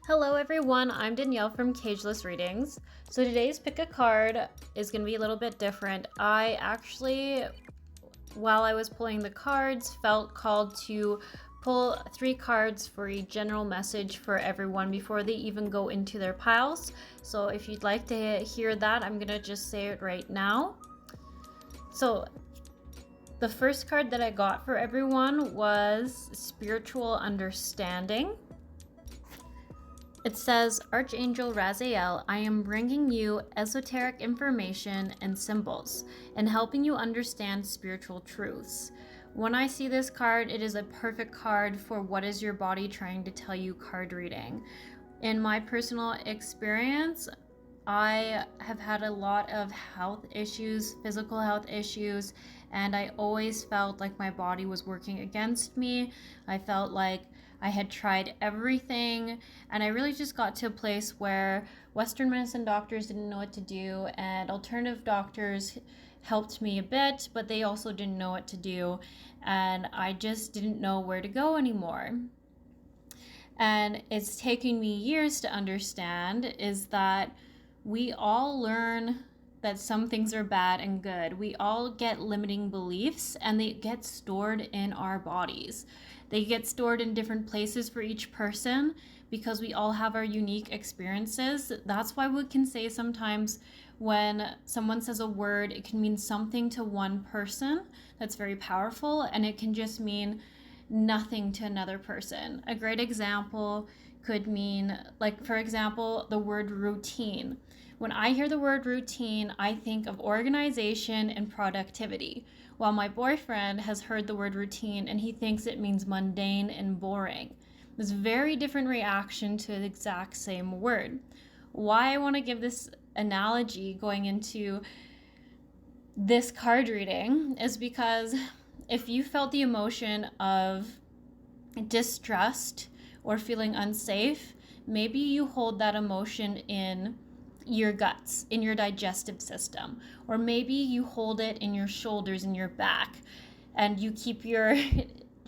Hello everyone, I'm Danielle from Cageless Readings. So today's pick a card is going to be a little bit different. I actually, while I was pulling the cards, felt called to pull 3 cards for a general message for everyone before they even go into their piles. So if you'd like to hear that, I'm going to just say it right now. So the first card that I got for everyone was Spiritual Understanding. It says, Archangel Raziel, I am bringing you esoteric information and symbols and helping you understand spiritual truths. When I see this card, it is a perfect card for what is your body trying to tell you card reading. In my personal experience, I have had a lot of health issues, physical health issues, and I always felt like my body was working against me. I felt like I had tried everything, and I really just got to a place where Western medicine doctors didn't know what to do, and alternative doctors helped me a bit, but they also didn't know what to do, and I just didn't know where to go anymore. And it's taken me years to understand is that we all learn that some things are bad and good. We all get limiting beliefs and they get stored in our bodies. They get stored in different places for each person because we all have our unique experiences. That's why we can say sometimes when someone says a word, it can mean something to one person that's very powerful, and it can just mean nothing to another person. A great example could mean, like, for example, the word routine. When I hear the word routine, I think of organization and productivity, while my boyfriend has heard the word routine and he thinks it means mundane and boring. There's a very different reaction to the exact same word. Why I want to give this analogy going into this card reading is because if you felt the emotion of distrust or feeling unsafe, maybe you hold that emotion in your guts, in your digestive system, or maybe you hold it in your shoulders, in your back, and you keep your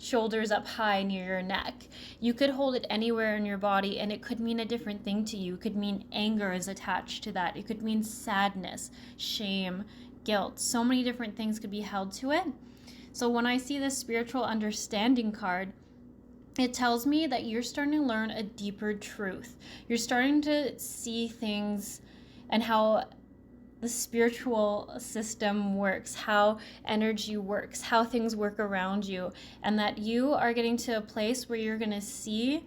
shoulders up high near your neck. You could hold it anywhere in your body and it could mean a different thing to you. It could mean anger is attached to that. It could mean sadness, shame, guilt. So many different things could be held to it. So when I see this spiritual understanding card, it tells me that you're starting to learn a deeper truth. You're starting to see things and how the spiritual system works, how energy works, how things work around you, and that you are getting to a place where you're going to see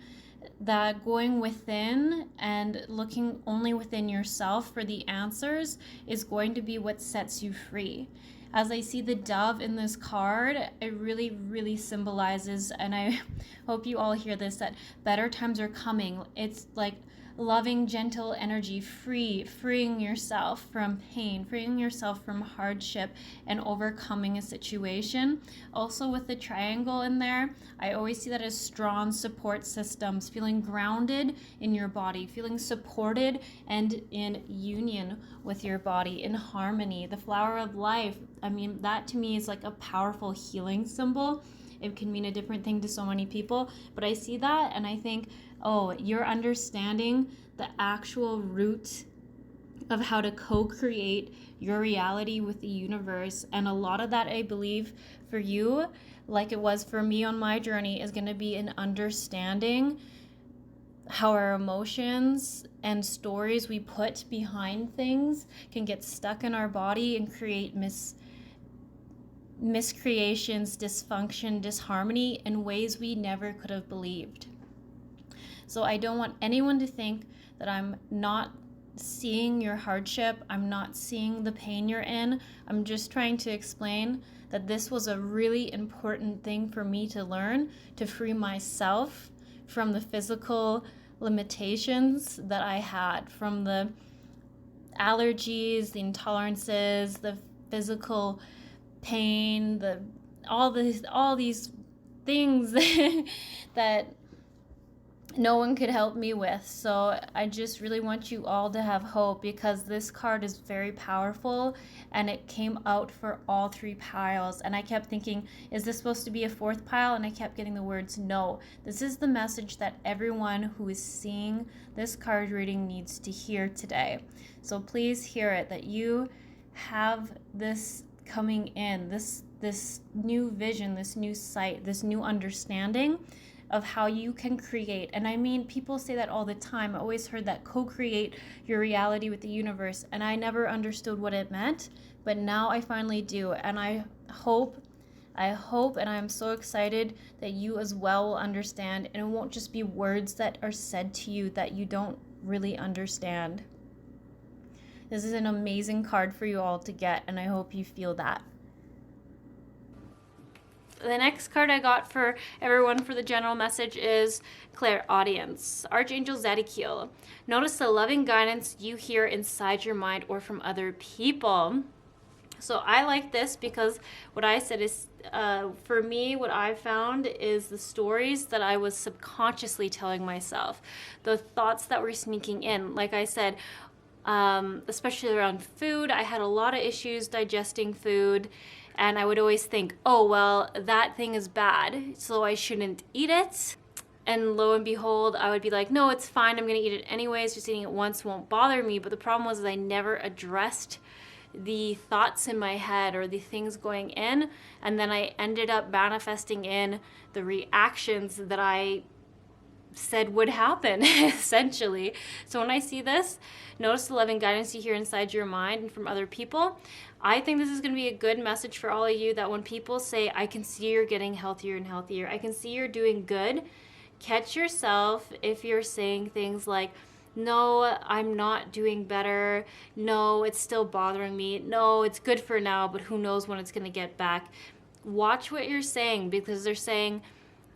that going within and looking only within yourself for the answers is going to be what sets you free. As I see the dove in this card, it really, really symbolizes, and I hope you all hear this, that better times are coming. It's like loving, gentle energy, freeing yourself from pain, freeing yourself from hardship, and overcoming a situation. Also, with the triangle in there, I always see that as strong support systems, feeling grounded in your body, feeling supported and in union with your body, in harmony. The flower of life, I mean, that to me is like a powerful healing symbol. It can mean a different thing to so many people, but I see that and I think, oh, you're understanding the actual root of how to co-create your reality with the universe. And a lot of that, I believe, for you, like it was for me on my journey, is going to be an understanding how our emotions and stories we put behind things can get stuck in our body and create miscreations, dysfunction, disharmony in ways we never could have believed. So I don't want anyone to think that I'm not seeing your hardship, I'm not seeing the pain you're in. I'm just trying to explain that this was a really important thing for me to learn, to free myself from the physical limitations that I had, from the allergies, the intolerances, the physical pain, all these things that no one could help me with. So I just really want you all to have hope, because this card is very powerful and it came out for all three piles. And I kept thinking, is this supposed to be a fourth pile? And I kept getting the words no. This is the message that everyone who is seeing this card reading needs to hear today. So please hear it, that you have this coming in, this new vision, this new sight, this new understanding of how you can create. And I mean, people say that all the time. I always heard that co-create your reality with the universe, and I never understood what it meant, but now I finally do. And I hope and I'm so excited that you as well will understand, and it won't just be words that are said to you that you don't really understand. This is an amazing card for you all to get, and I hope you feel that. The next card I got for everyone for the general message is Clairaudience. Archangel Zadkiel. Notice the loving guidance you hear inside your mind or from other people. So I like this because what I said is, for me, what I found is the stories that I was subconsciously telling myself, the thoughts that were sneaking in. Like I said, especially around food, I had a lot of issues digesting food. And I would always think, oh, well, that thing is bad, so I shouldn't eat it. And lo and behold, I would be like, no, it's fine. I'm going to eat it anyways. Just eating it once won't bother me. But the problem was I never addressed the thoughts in my head or the things going in. And then I ended up manifesting in the reactions that I said would happen, essentially. So when I see this, notice the loving guidance you hear inside your mind and from other people. I think this is going to be a good message for all of you, that when people say, I can see you're getting healthier and healthier, I can see you're doing good, catch yourself if you're saying things like, no, I'm not doing better. No, it's still bothering me. No, it's good for now, but who knows when it's going to get back. Watch what you're saying, because they're saying,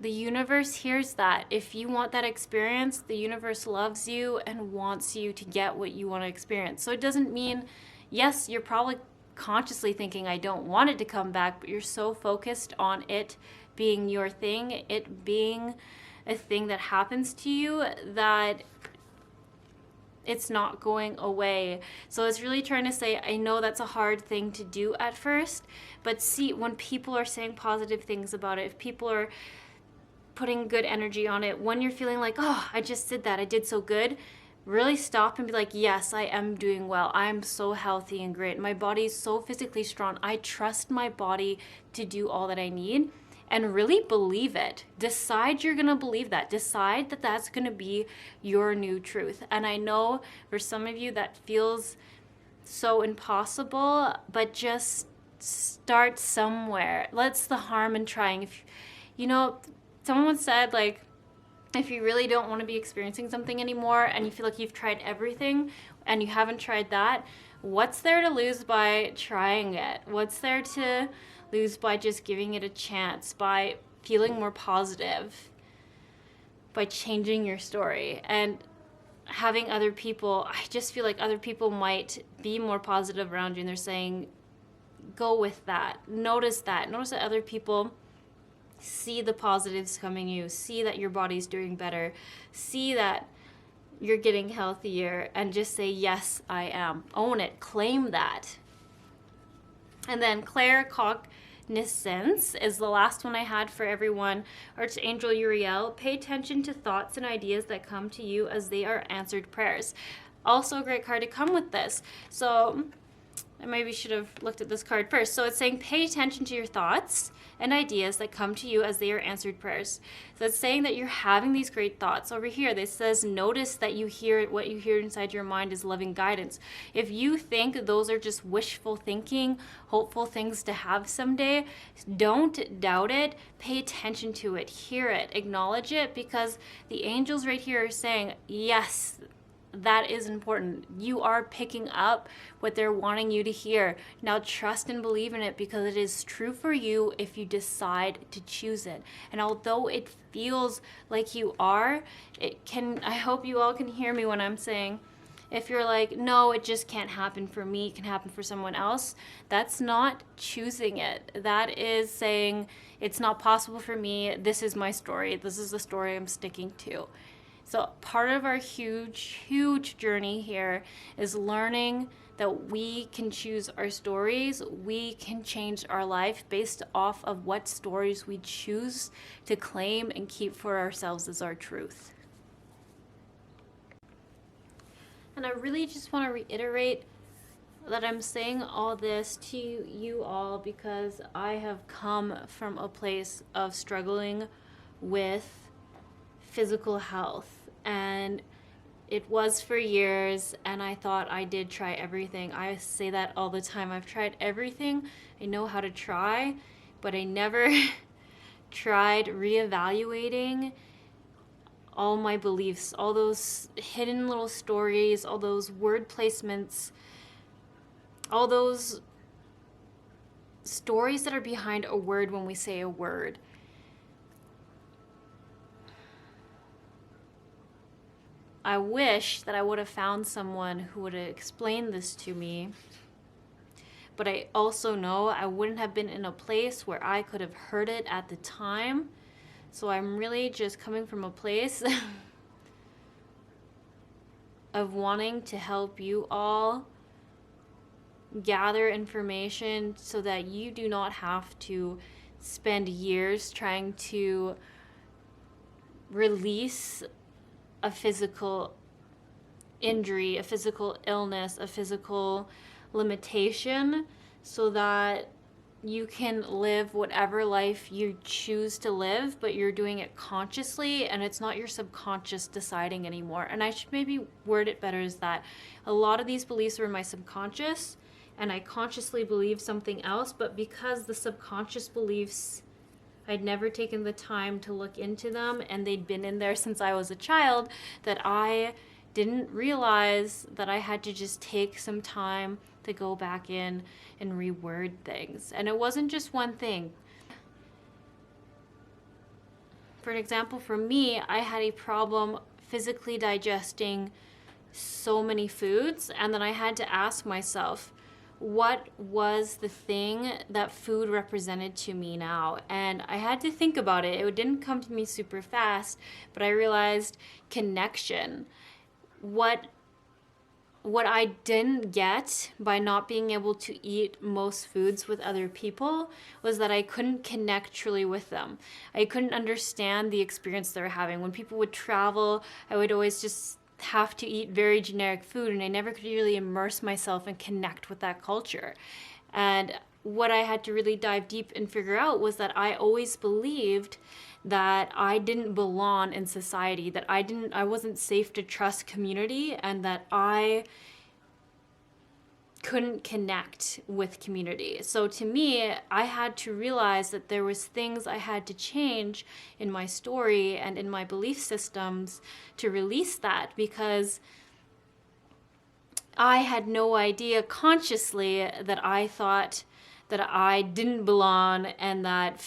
the universe hears that. If you want that experience, the universe loves you and wants you to get what you want to experience. So it doesn't mean, yes, you're probably consciously thinking, I don't want it to come back, but you're so focused on it being your thing, it being a thing that happens to you, that it's not going away. So it's really trying to say, I know that's a hard thing to do at first, but see, when people are saying positive things about it, if people are putting good energy on it, when you're feeling like, oh, I just did that, I did so good, really stop and be like, yes, I am doing well. I am so healthy and great. My body is so physically strong. I trust my body to do all that I need, and really believe it. Decide you're going to believe that. Decide that that's going to be your new truth. And I know for some of you that feels so impossible, but just start somewhere. Let's the harm in trying. If someone once said, like, if you really don't want to be experiencing something anymore and you feel like you've tried everything and you haven't tried that, what's there to lose by trying it? What's there to lose by just giving it a chance, by feeling more positive, by changing your story? And having other people, I just feel like other people might be more positive around you, and they're saying, go with that. Notice that. Notice that other people see the positives coming you, see that your body's doing better, see that you're getting healthier, and just say, yes, I am. Own it. Claim that. And then claircognizance is the last one I had for everyone. Archangel Uriel, pay attention to thoughts and ideas that come to you as they are answered prayers. Also a great card to come with this. So I maybe should have looked at this card first. So it's saying pay attention to your thoughts and ideas that come to you as they are answered prayers. So it's saying that you're having these great thoughts. Over here, this says, notice that you hear, what you hear inside your mind is loving guidance. If you think those are just wishful thinking, hopeful things to have someday, don't doubt it. Pay attention to it. Hear it. Acknowledge it, because the angels right here are saying, yes, that is important. You are picking up what they're wanting you to hear. Now trust and believe in it, because it is true for you if you decide to choose it. And although it feels like you are, I hope you all can hear me when I'm saying, if you're like, no, it just can't happen for me, it can happen for someone else, that's not choosing it. That is saying, it's not possible for me, this is my story, this is the story I'm sticking to. So part of our huge journey here is learning that we can choose our stories. We can change our life based off of what stories we choose to claim and keep for ourselves as our truth. And I really just want to reiterate that I'm saying all this to you all because I have come from a place of struggling with physical health, and it was for years, and I thought I did try everything. I say that all the time. I've tried everything I know how to try, but I never tried reevaluating all my beliefs, all those hidden little stories, all those word placements, all those stories that are behind a word when we say a word. I wish that I would have found someone who would have explained this to me, but I also know I wouldn't have been in a place where I could have heard it at the time. So I'm really just coming from a place of wanting to help you all gather information so that you do not have to spend years trying to release a physical injury, a physical illness, a physical limitation, so that you can live whatever life you choose to live, but you're doing it consciously and it's not your subconscious deciding anymore. And I should maybe word it better, is that a lot of these beliefs are in my subconscious and I consciously believe something else, but because the subconscious beliefs, I'd never taken the time to look into them and they'd been in there since I was a child, that I didn't realize that I had to just take some time to go back in and reword things. And it wasn't just one thing. For an example, for me, I had a problem physically digesting so many foods, and then I had to ask myself, what was the thing that food represented to me now? And I had to think about it. It didn't come to me super fast, but I realized connection. What I didn't get by not being able to eat most foods with other people was that I couldn't connect truly with them. I couldn't understand the experience they were having. When people would travel, I would always just have to eat very generic food, and I never could really immerse myself and connect with that culture. And what I had to really dive deep and figure out was that I always believed that I didn't belong in society, that I wasn't safe to trust community, and that I couldn't connect with community. So to me, I had to realize that there was things I had to change in my story and in my belief systems to release that, because I had no idea consciously that I thought that I didn't belong and that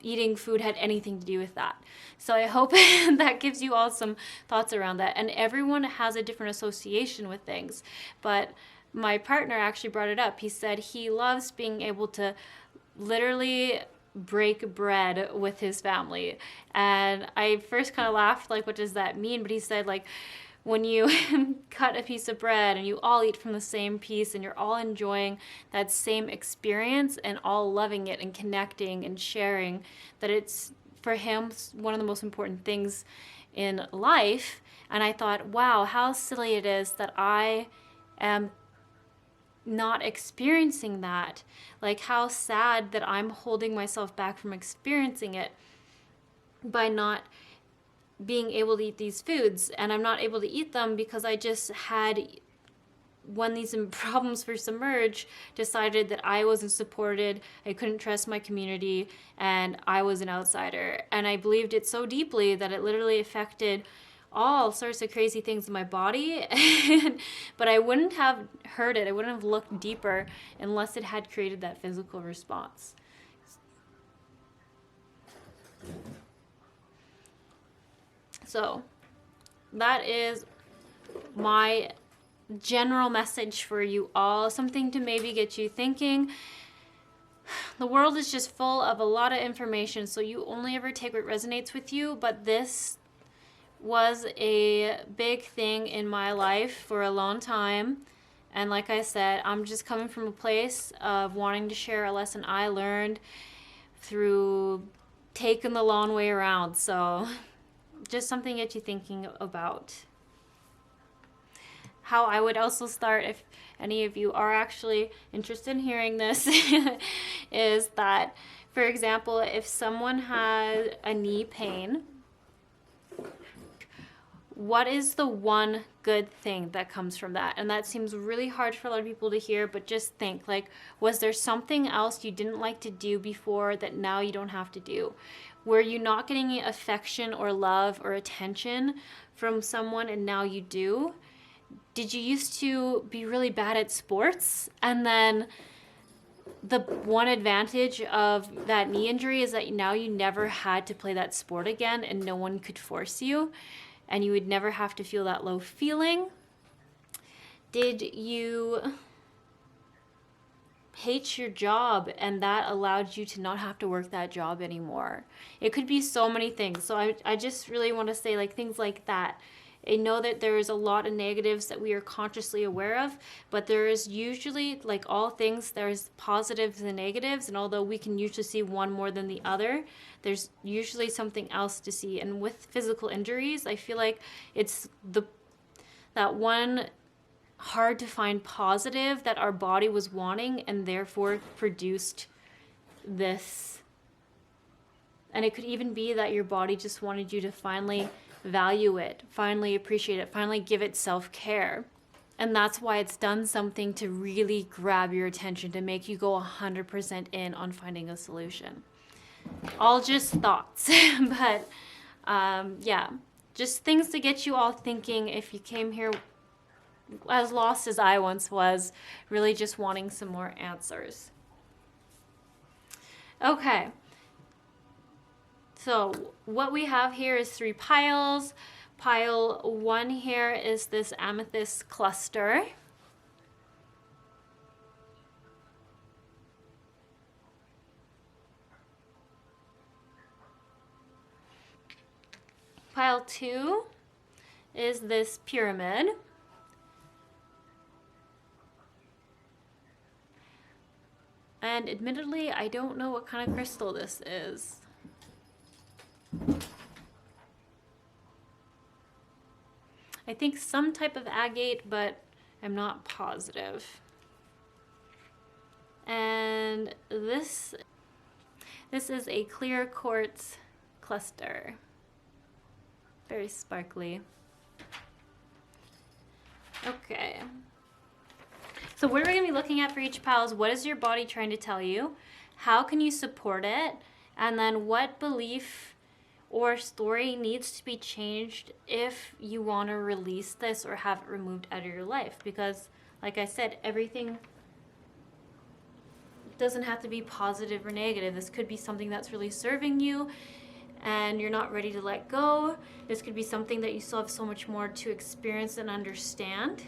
eating food had anything to do with that. So I hope that gives you all some thoughts around that. And everyone has a different association with things. But my partner actually brought it up. He said he loves being able to literally break bread with his family. And I first kind of laughed, like, what does that mean? But he said, like, when you cut a piece of bread and you all eat from the same piece and you're all enjoying that same experience and all loving it and connecting and sharing, that it's, for him, one of the most important things in life. And I thought, wow, how silly it is that I am not experiencing that. Like, how sad that I'm holding myself back from experiencing it by not being able to eat these foods. And I'm not able to eat them because I just had, when these problems first emerged, decided that I wasn't supported, I couldn't trust my community, and I was an outsider. And I believed it so deeply that it literally affected all sorts of crazy things in my body. But I wouldn't have heard it, I wouldn't have looked deeper unless it had created that physical response. So that is my general message for you all, something to maybe get you thinking. The world is just full of a lot of information, so you only ever take what resonates with you, but this was a big thing in my life for a long time. And like I said, I'm just coming from a place of wanting to share a lesson I learned through taking the long way around. So just something to get you thinking about. How I would also start, if any of you are actually interested in hearing this, is that, for example, if someone had a knee pain, what is the one good thing that comes from that? And that seems really hard for a lot of people to hear, but just think, like, was there something else you didn't like to do before that now you don't have to do? Were you not getting affection or love or attention from someone and now you do? Did you used to be really bad at sports, and then the one advantage of that knee injury is that now you never had to play that sport again and no one could force you, and you would never have to feel that low feeling? Did you hate your job and that allowed you to not have to work that job anymore? It could be so many things. So I just really want to say, like, things like that. I know that there is a lot of negatives that we are consciously aware of, but there is usually, like all things, there's positives and negatives, and although we can usually see one more than the other, there's usually something else to see. And with physical injuries, I feel like it's that one hard to find positive that our body was wanting and therefore produced this. And it could even be that your body just wanted you to finally value it, finally appreciate it, finally give it self-care. And that's why it's done something to really grab your attention, to make you go 100% in on finding a solution. All just thoughts, but yeah, just things to get you all thinking if you came here as lost as I once was, really just wanting some more answers. Okay. So what we have here is 3 piles. Pile 1 here is this amethyst cluster. Pile 2 is this pyramid. And admittedly, I don't know what kind of crystal this is. I think some type of agate, but I'm not positive. And this is a clear quartz cluster. Very sparkly. Okay. So what are we going to be looking at for each pile is, what is your body trying to tell you? How can you support it? And then what belief or story needs to be changed if you want to release this or have it removed out of your life? Because, like I said, everything doesn't have to be positive or negative. This could be something that's really serving you and you're not ready to let go. This could be something that you still have so much more to experience and understand.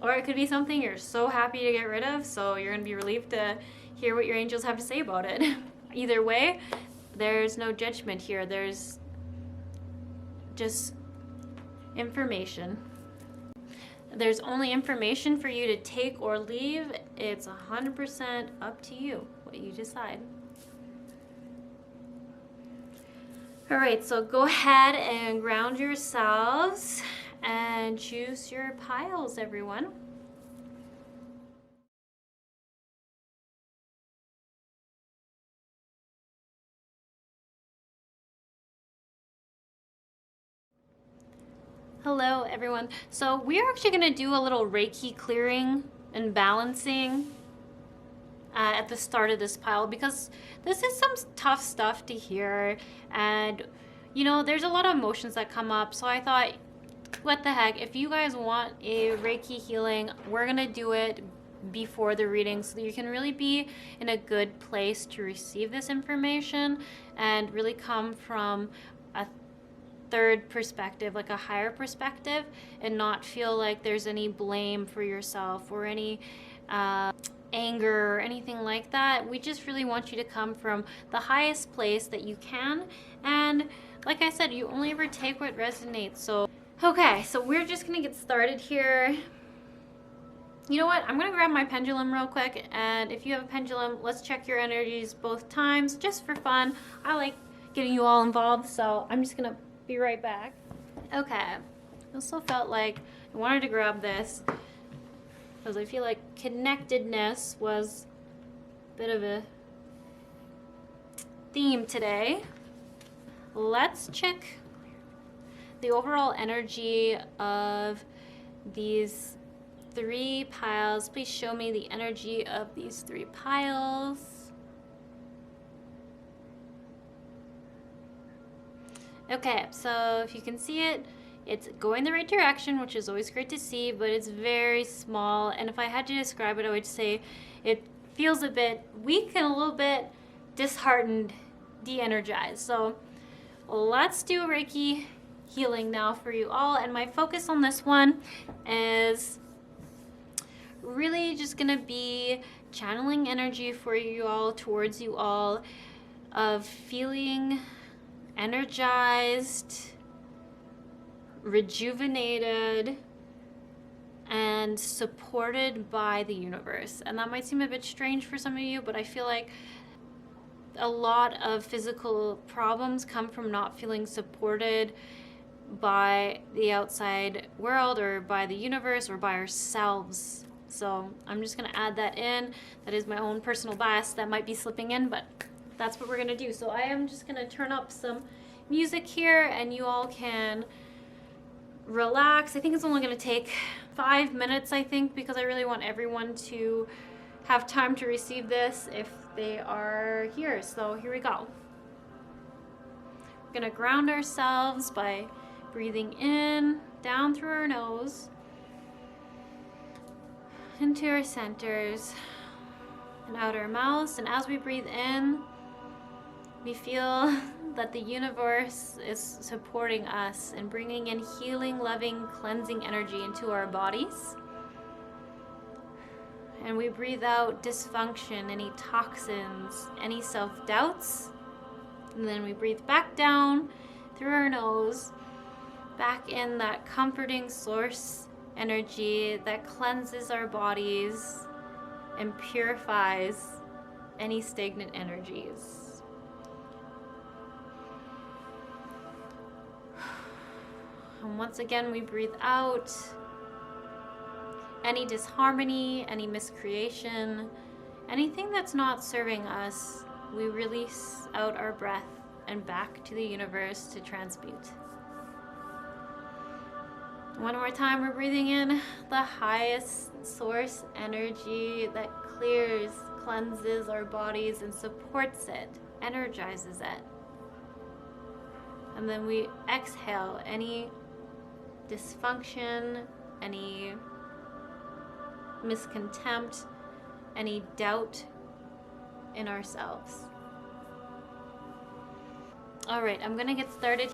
Or it could be something you're so happy to get rid of, so you're going to be relieved to hear what your angels have to say about it. Either way, there's no judgment here. There's just information. There's only information for you to take or leave. It's 100% up to you, what you decide. All right, so go ahead and ground yourselves and choose your piles, everyone. Hello, everyone. So we're actually going to do a little Reiki clearing and balancing at the start of this pile, because this is some tough stuff to hear, and you know, there's a lot of emotions that come up. So I thought, what the heck, if you guys want a Reiki healing, we're gonna do it before the reading so that you can really be in a good place to receive this information and really come from a third perspective, like a higher perspective, and not feel like there's any blame for yourself or any anger or anything like that. We just really want you to come from the highest place that you can. And like I said, you only ever take what resonates. So, okay, so we're just gonna get started here. You know what? I'm gonna grab my pendulum real quick, and if you have a pendulum, let's check your energies both times, just for fun. I like getting you all involved, so I'm just gonna be right back. Okay, I also felt like I wanted to grab this because I feel like connectedness was a bit of a theme today. Let's check the overall energy of these 3 piles. Please show me the energy of these 3 piles. Okay, so if you can see it, it's going the right direction, which is always great to see, but it's very small. And if I had to describe it, I would say it feels a bit weak and a little bit disheartened, de-energized. So let's do a Reiki healing now for you all. And my focus on this one is really just gonna be channeling energy for you all, towards you all, of feeling energized, rejuvenated, and supported by the universe. And that might seem a bit strange for some of you, but I feel like a lot of physical problems come from not feeling supported by the outside world or by the universe or by ourselves. So I'm just gonna add that in. That is my own personal bias that might be slipping in, but that's what we're gonna do. So I am just gonna turn up some music here and you all can relax. I think it's only gonna take 5 minutes, I think, because I really want everyone to have time to receive this if they are here. So here we go. We're gonna ground ourselves by breathing in, down through our nose, into our centers, and out our mouths. And as we breathe in, we feel that the universe is supporting us and bringing in healing, loving, cleansing energy into our bodies. And we breathe out dysfunction, any toxins, any self-doubts. And then we breathe back down through our nose, back in that comforting source energy that cleanses our bodies and purifies any stagnant energies. And once again, we breathe out any disharmony, any miscreation, anything that's not serving us. We release out our breath and back to the universe to transmute. One more time, we're breathing in the highest source energy that clears, cleanses our bodies and supports it, energizes it. And then we exhale any dysfunction, any miscontempt, any doubt in ourselves. All right, I'm gonna get started.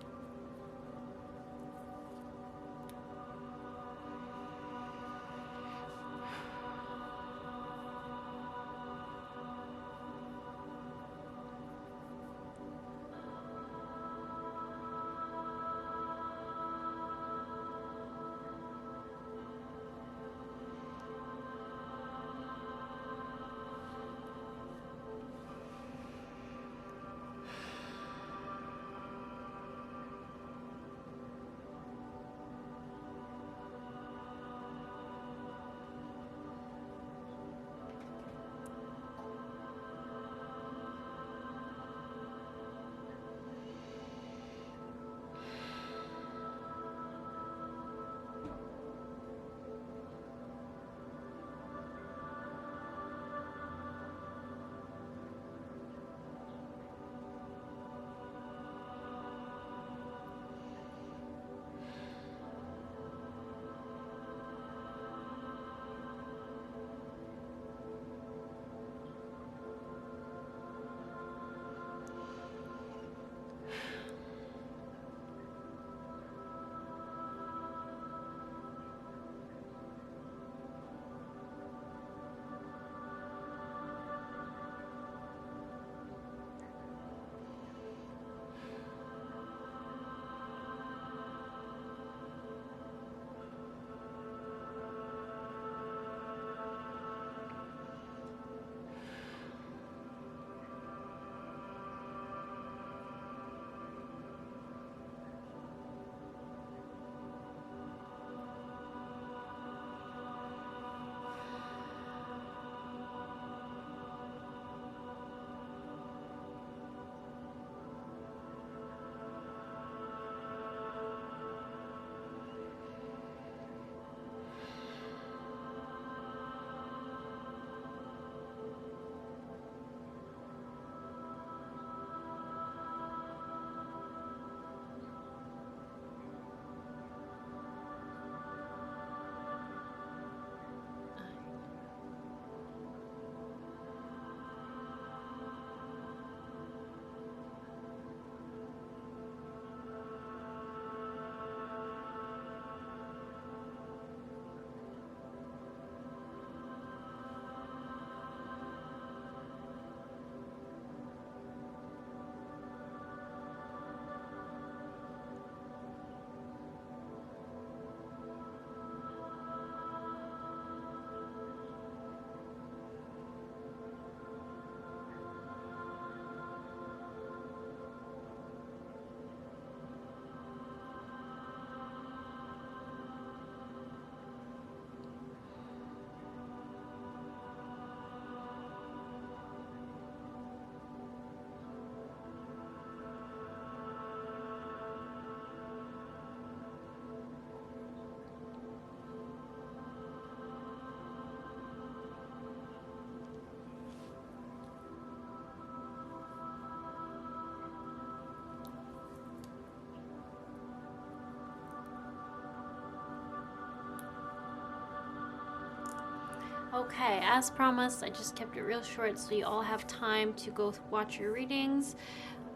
Okay, as promised, I just kept it real short so you all have time to go watch your readings.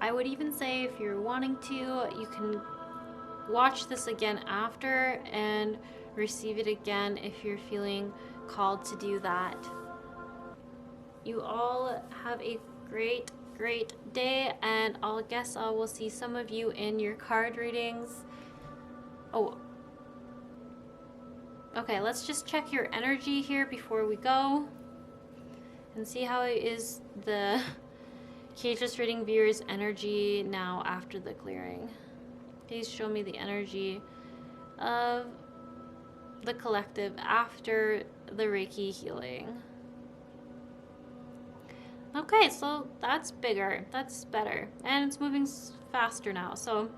I would even say if you're wanting to, you can watch this again after and receive it again if you're feeling called to do that. You all have a great day, and I will see some of you in your card readings. Oh, okay, let's just check your energy here before we go and see how is the Cageless Reading viewers' energy now after the clearing. Please show me the energy of the collective after the Reiki healing. Okay, so that's bigger, that's better, and it's moving faster now, so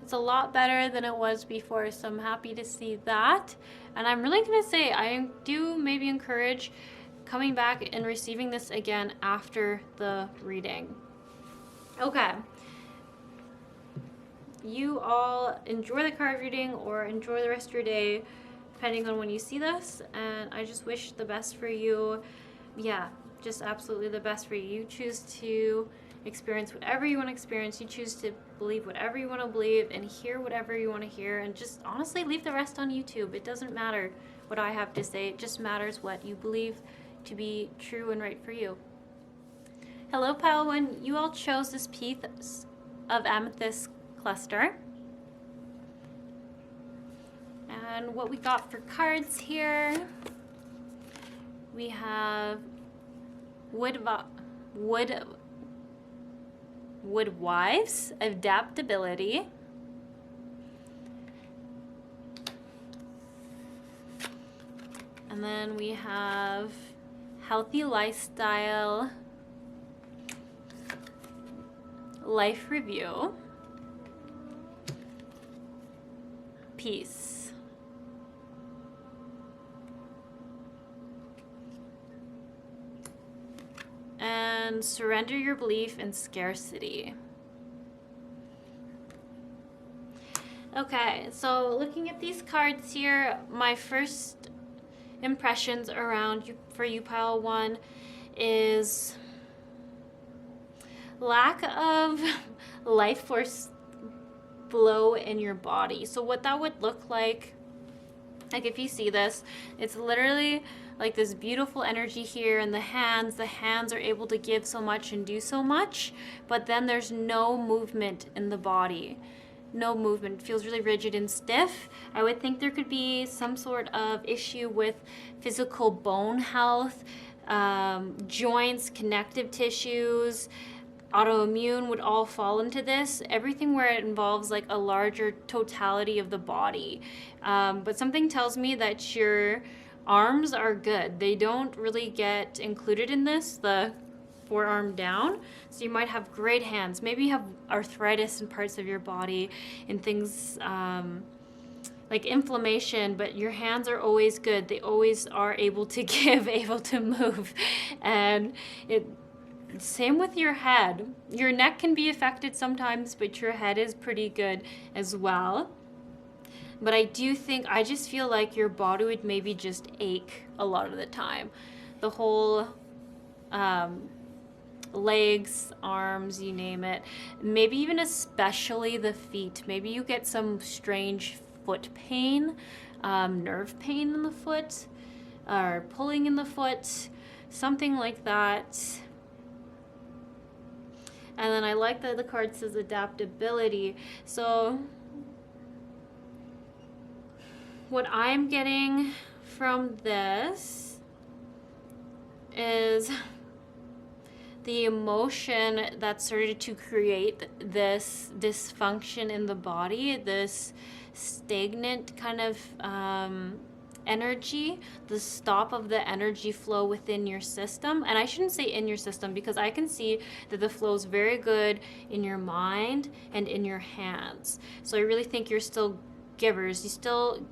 it's a lot better than it was before, so I'm happy to see that. And I'm really gonna say, I do maybe encourage coming back and receiving this again after the reading. Okay. You all enjoy the card reading or enjoy the rest of your day, depending on when you see this, and I just wish the best for you. Yeah, just absolutely the best for you. You choose to experience whatever you want to experience. You choose to believe whatever you want to believe and hear whatever you want to hear, and just honestly leave the rest on YouTube. It doesn't matter what I have to say. It just matters what you believe to be true and right for you. Hello, Pile One. You all chose this piece of Amethyst cluster. And what we got for cards here, we have Woodwives, Adaptability. And then we have Healthy Lifestyle, Life Review, Peace. And Surrender Your Belief in Scarcity. Okay, so looking at these cards here, my first impressions around you, for you, Pile One, is lack of life force flow in your body. So what that would look like if you see this, it's literally like this beautiful energy here in the hands are able to give so much and do so much, but then there's no movement in the body. No movement. It feels really rigid and stiff. I would think there could be some sort of issue with physical bone health, joints, connective tissues, autoimmune would all fall into this. Everything where it involves like a larger totality of the body. But something tells me that your arms are good. They don't really get included in this, the forearm down. So you might have great hands. Maybe you have arthritis in parts of your body and things like inflammation, but your hands are always good. They always are able to give, able to move. And same with your head. Your neck can be affected sometimes, but your head is pretty good as well. But I just feel like your body would maybe just ache a lot of the time. The whole legs, arms, you name it. Maybe even especially the feet. Maybe you get some strange foot pain, nerve pain in the foot, or pulling in the foot, something like that. And then I like that the card says adaptability. So what I'm getting from this is the emotion that started to create this dysfunction in the body, this stagnant kind of energy, the stop of the energy flow within your system. And I shouldn't say in your system, because I can see that the flow is very good in your mind and in your hands. So I really think you're still givers. You still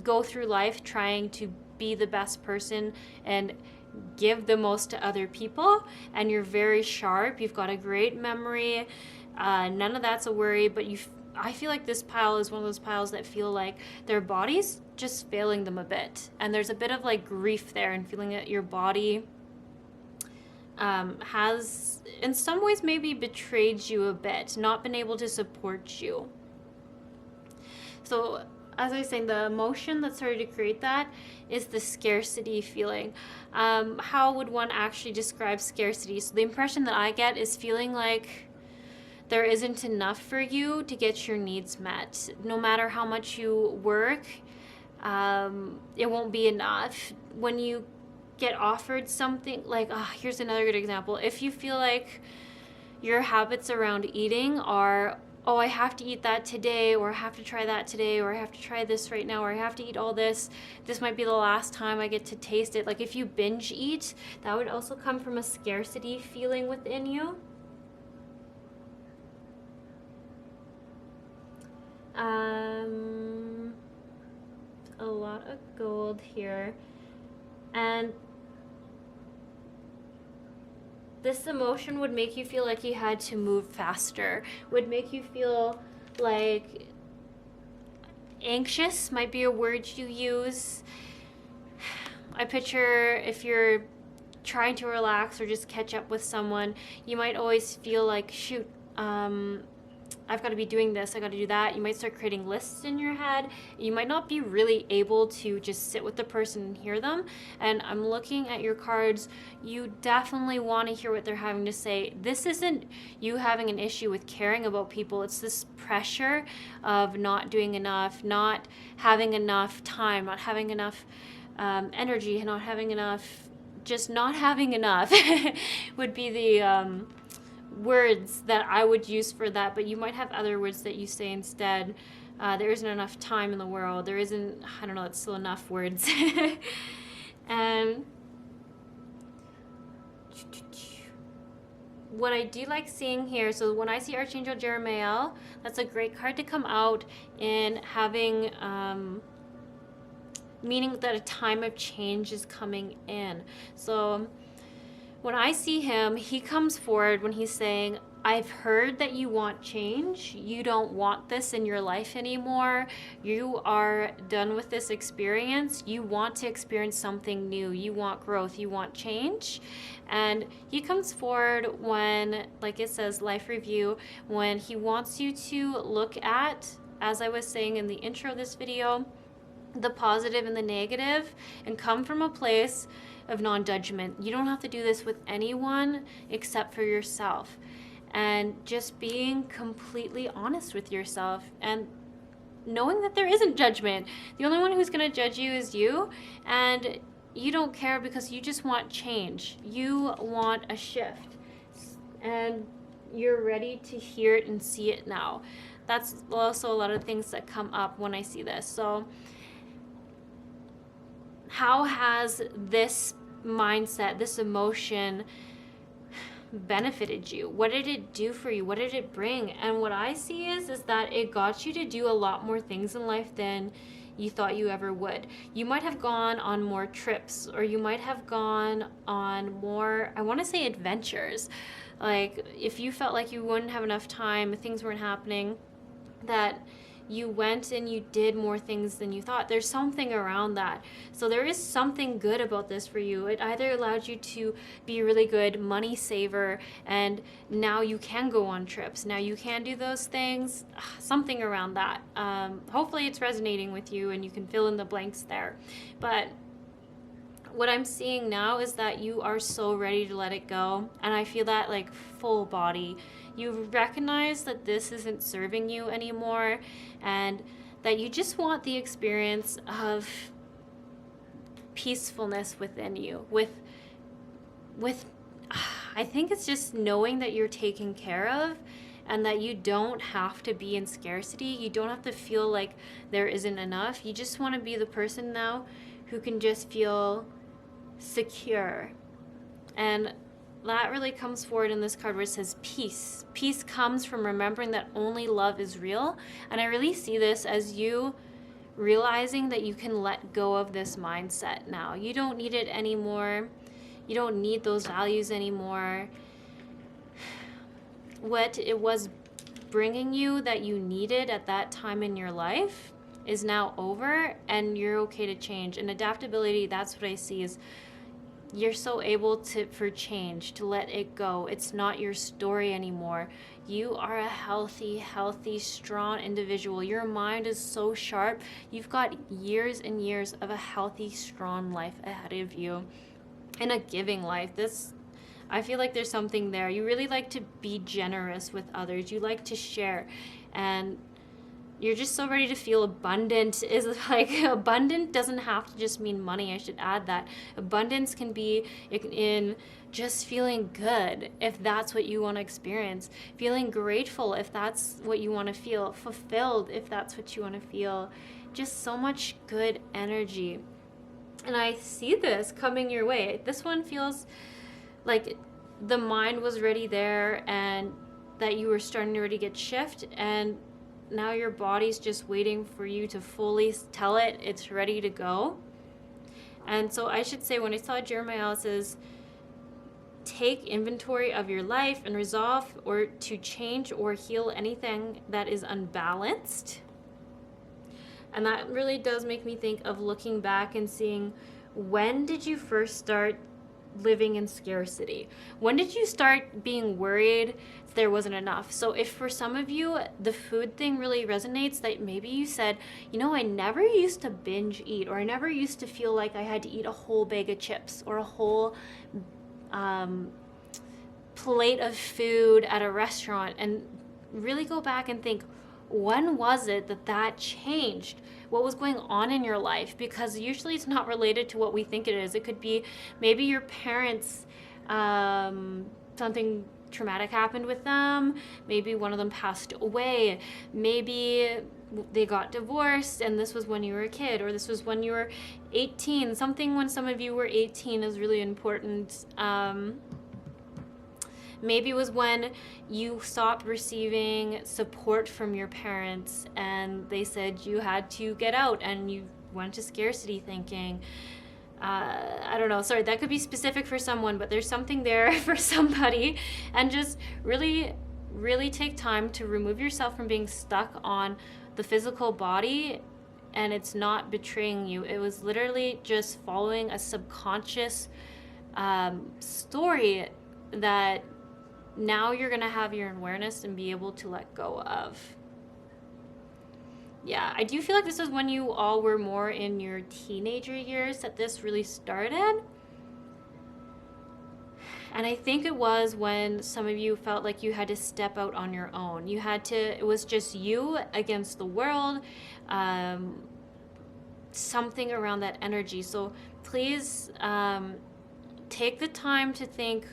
go through life trying to be the best person and give the most to other people, and you're very sharp. You've got a great memory. None of that's a worry, but I feel like this pile is one of those piles that feel like their body's just failing them a bit. And there's a bit of like grief there, and feeling that your body has in some ways maybe betrayed you a bit, not been able to support you. So as I was saying, the emotion that started to create that is the scarcity feeling. How would one actually describe scarcity? So the impression that I get is feeling like there isn't enough for you to get your needs met. No matter how much you work, it won't be enough. When you get offered something, like, here's another good example. If you feel like your habits around eating are, oh, I have to eat that today, or I have to try that today, or I have to try this right now, or I have to eat all this. This might be the last time I get to taste it. Like if you binge eat, that would also come from a scarcity feeling within you. A lot of gold here. And this emotion would make you feel like you had to move faster, would make you feel like anxious might be a word you use. I picture if you're trying to relax or just catch up with someone, you might always feel like, shoot, I've got to be doing this, I got to do that. You might start creating lists in your head. You might not be really able to just sit with the person and hear them. And I'm looking at your cards. You definitely want to hear what they're having to say. This isn't you having an issue with caring about people. It's this pressure of not doing enough, not having enough time, not having enough energy, not having enough, just not having enough would be the words that I would use for that, but you might have other words that you say instead. There isn't enough time in the world. There isn't, I don't know, it's still enough words. And what I do like seeing here, so when I see Archangel Jeremiah, that's a great card to come out in having meaning that a time of change is coming in. So when I see him, he comes forward when he's saying, I've heard that you want change. You don't want this in your life anymore. You are done with this experience. You want to experience something new. You want growth. You want change. And he comes forward when, like it says, life review, when he wants you to look at, as I was saying in the intro of this video, the positive and the negative, and come from a place of non-judgment. You don't have to do this with anyone except for yourself, and just being completely honest with yourself and knowing that there isn't judgment. The only one who's going to judge you is you, and you don't care because you just want change. You want a shift, and you're ready to hear it and see it now. That's also a lot of things that come up when I see this. So how has this mindset, this emotion benefited you? What did it do for you? What did it bring? And what I see is that it got you to do a lot more things in life than you thought you ever would. You might have gone on more trips, or you might have gone on more, I want to say, adventures. Like if you felt like you wouldn't have enough time, things weren't happening, that you went and you did more things than you thought. There's something around that. So there is something good about this for you. It either allowed you to be a really good money saver, and now you can go on trips. Now you can do those things. Something around that. Hopefully it's resonating with you and you can fill in the blanks there. But what I'm seeing now is that you are so ready to let it go. And I feel that like full body. You recognize that this isn't serving you anymore, and that you just want the experience of peacefulness within you. With I think it's just knowing that you're taken care of, and that you don't have to be in scarcity. You don't have to feel like there isn't enough. You just want to be the person now who can just feel secure. And that really comes forward in this card where it says peace. Peace comes from remembering that only love is real. And I really see this as you realizing that you can let go of this mindset now. You don't need it anymore. You don't need those values anymore. What it was bringing you that you needed at that time in your life is now over, and you're okay to change. And adaptability, that's what I see, is you're so able to for change, to let it go. It's not your story anymore. You are a healthy, strong individual. Your mind is so sharp. You've got years and years of a healthy, strong life ahead of you, and a giving life. I feel like there's something there. You really like to be generous with others. You like to share, and you're just so ready to feel abundant. Is like, abundant doesn't have to just mean money. I should add that. Abundance can be in just feeling good, if that's what you want to experience. Feeling grateful, if that's what you want to feel. Fulfilled, if that's what you want to feel. Just so much good energy. And I see this coming your way. This one feels like the mind was ready there, and that you were starting to already get shift, and now your body's just waiting for you to fully tell it it's ready to go. And so I should say, when I saw Jeremiah, it says, take inventory of your life and resolve or to change or heal anything that is unbalanced. And that really does make me think of looking back and seeing, when did you first start living in scarcity? When did you start being worried there wasn't enough? So if for some of you the food thing really resonates, that maybe you said, I never used to binge eat, or I never used to feel like I had to eat a whole bag of chips or a whole plate of food at a restaurant, and really go back and think, when was it that changed? What was going on in your life? Because usually it's not related to what we think it is. It could be maybe your parents, something traumatic happened with them. Maybe one of them passed away. Maybe they got divorced, and this was when you were a kid, or this was when you were 18. Something when some of you were 18 is really important. Maybe it was when you stopped receiving support from your parents, and they said you had to get out, and you went to scarcity thinking. I don't know, sorry, that could be specific for someone, but there's something there for somebody. And just really, really take time to remove yourself from being stuck on the physical body, and it's not betraying you. It was literally just following a subconscious story that now you're going to have your awareness and be able to let go of. Yeah, I do feel like this is when you all were more in your teenager years that this really started. And I think it was when some of you felt like you had to step out on your own. It was just you against the world, something around that energy. So please take the time to think.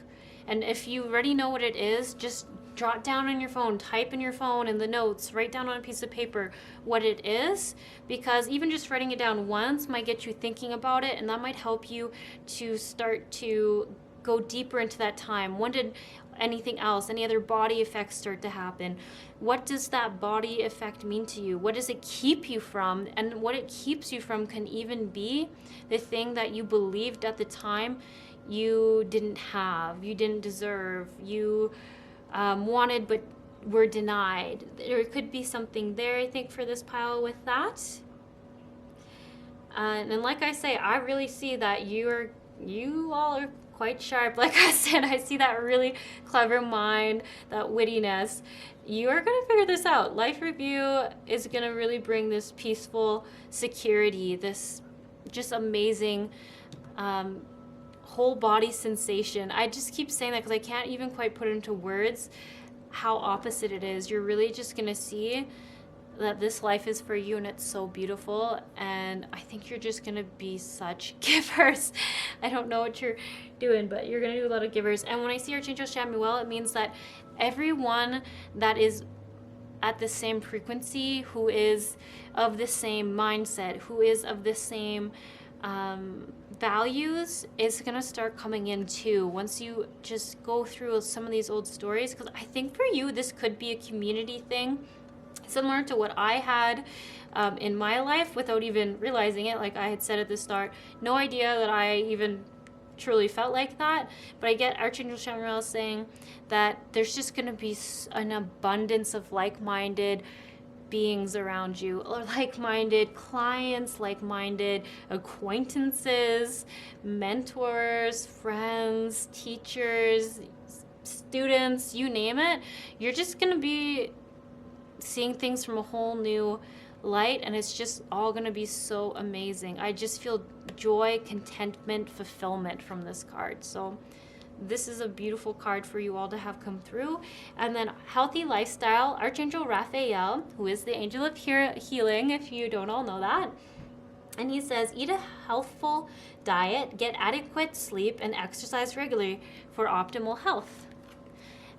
And if you already know what it is, just jot down on your phone, type in your phone in the notes, write down on a piece of paper what it is, because even just writing it down once might get you thinking about it, and that might help you to start to go deeper into that time. When did anything else, any other body effects start to happen? What does that body effect mean to you? What does it keep you from? And what it keeps you from can even be the thing that you believed at the time you didn't have, you didn't deserve, you wanted but were denied. There could be something there, I think, for this pile with that. And like I say, I really see that you all are quite sharp. Like I said, I see that really clever mind, that wittiness. You are going to figure this out. Life review is going to really bring this peaceful security, this just amazing whole body sensation. I just keep saying that because I can't even quite put it into words how opposite it is. You're really just going to see that this life is for you, and it's so beautiful, and I think you're just going to be such givers. I don't know what you're doing, but you're going to do a lot of givers. And when I see Archangel Chamuel, it means that everyone that is at the same frequency, who is of the same mindset, who is of the same values, is going to start coming in too once you just go through some of these old stories. Because I think for you this could be a community thing, similar to what I had in my life without even realizing it. Like I had said at the start, no idea that I even truly felt like that, but I get Archangel Chamuel saying that there's just going to be an abundance of like-minded beings around you, or like-minded clients, like-minded acquaintances, mentors, friends, teachers, students, you name it. You're just going to be seeing things from a whole new light, and it's just all going to be so amazing. I just feel joy, contentment, fulfillment from this card. So this is a beautiful card for you all to have come through. And then healthy lifestyle, Archangel Raphael, who is the angel of healing, if you don't all know that. And he says, eat a healthful diet, get adequate sleep, and exercise regularly for optimal health.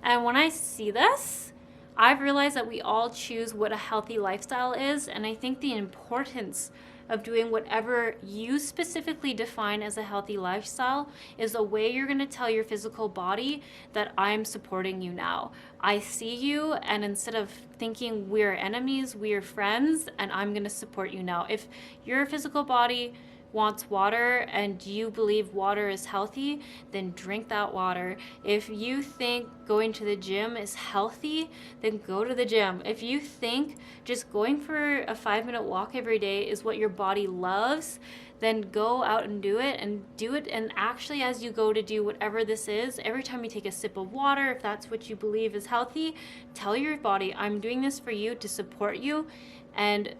And when I see this, I've realized that we all choose what a healthy lifestyle is, and I think the importance of doing whatever you specifically define as a healthy lifestyle is a way you're going to tell your physical body that I'm supporting you now. I see you, and instead of thinking we're enemies, we're friends, and I'm going to support you now. If your physical body wants water and you believe water is healthy, then drink that water. If you think going to the gym is healthy, then go to the gym. If you think just going for a 5-minute walk every day is what your body loves, then go out and do it, and do it. And actually, as you go to do whatever this is, every time you take a sip of water, if that's what you believe is healthy, tell your body, I'm doing this for you to support you and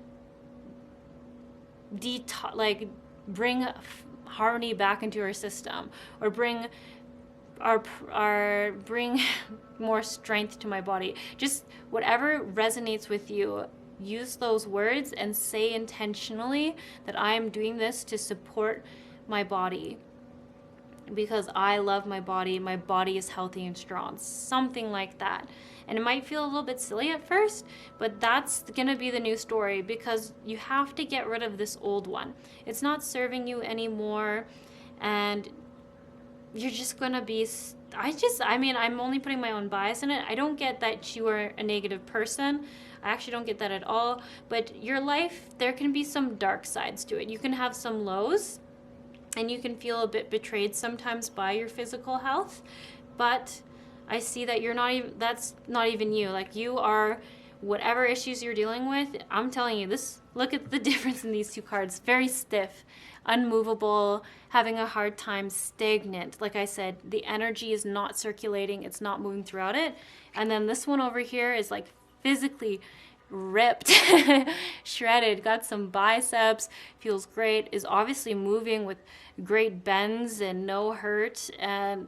bring harmony back into our system, or bring bring more strength to my body. Just whatever resonates with you, use those words and say intentionally that I am doing this to support my body because I love my body is healthy and strong, something like that. And it might feel a little bit silly at first, but that's gonna be the new story, because you have to get rid of this old one. It's not serving you anymore, and you're just gonna be, I'm only putting my own bias in it. I don't get that you are a negative person. I actually don't get that at all. But your life, there can be some dark sides to it. You can have some lows, and you can feel a bit betrayed sometimes by your physical health, but I see that that's not even you. Like, you are, whatever issues you're dealing with, I'm telling you this, look at the difference in these two cards. Very stiff, unmovable, having a hard time, stagnant. Like I said, the energy is not circulating, it's not moving throughout it. And then this one over here is like physically ripped, shredded, got some biceps, feels great, is obviously moving with great bends and no hurt, and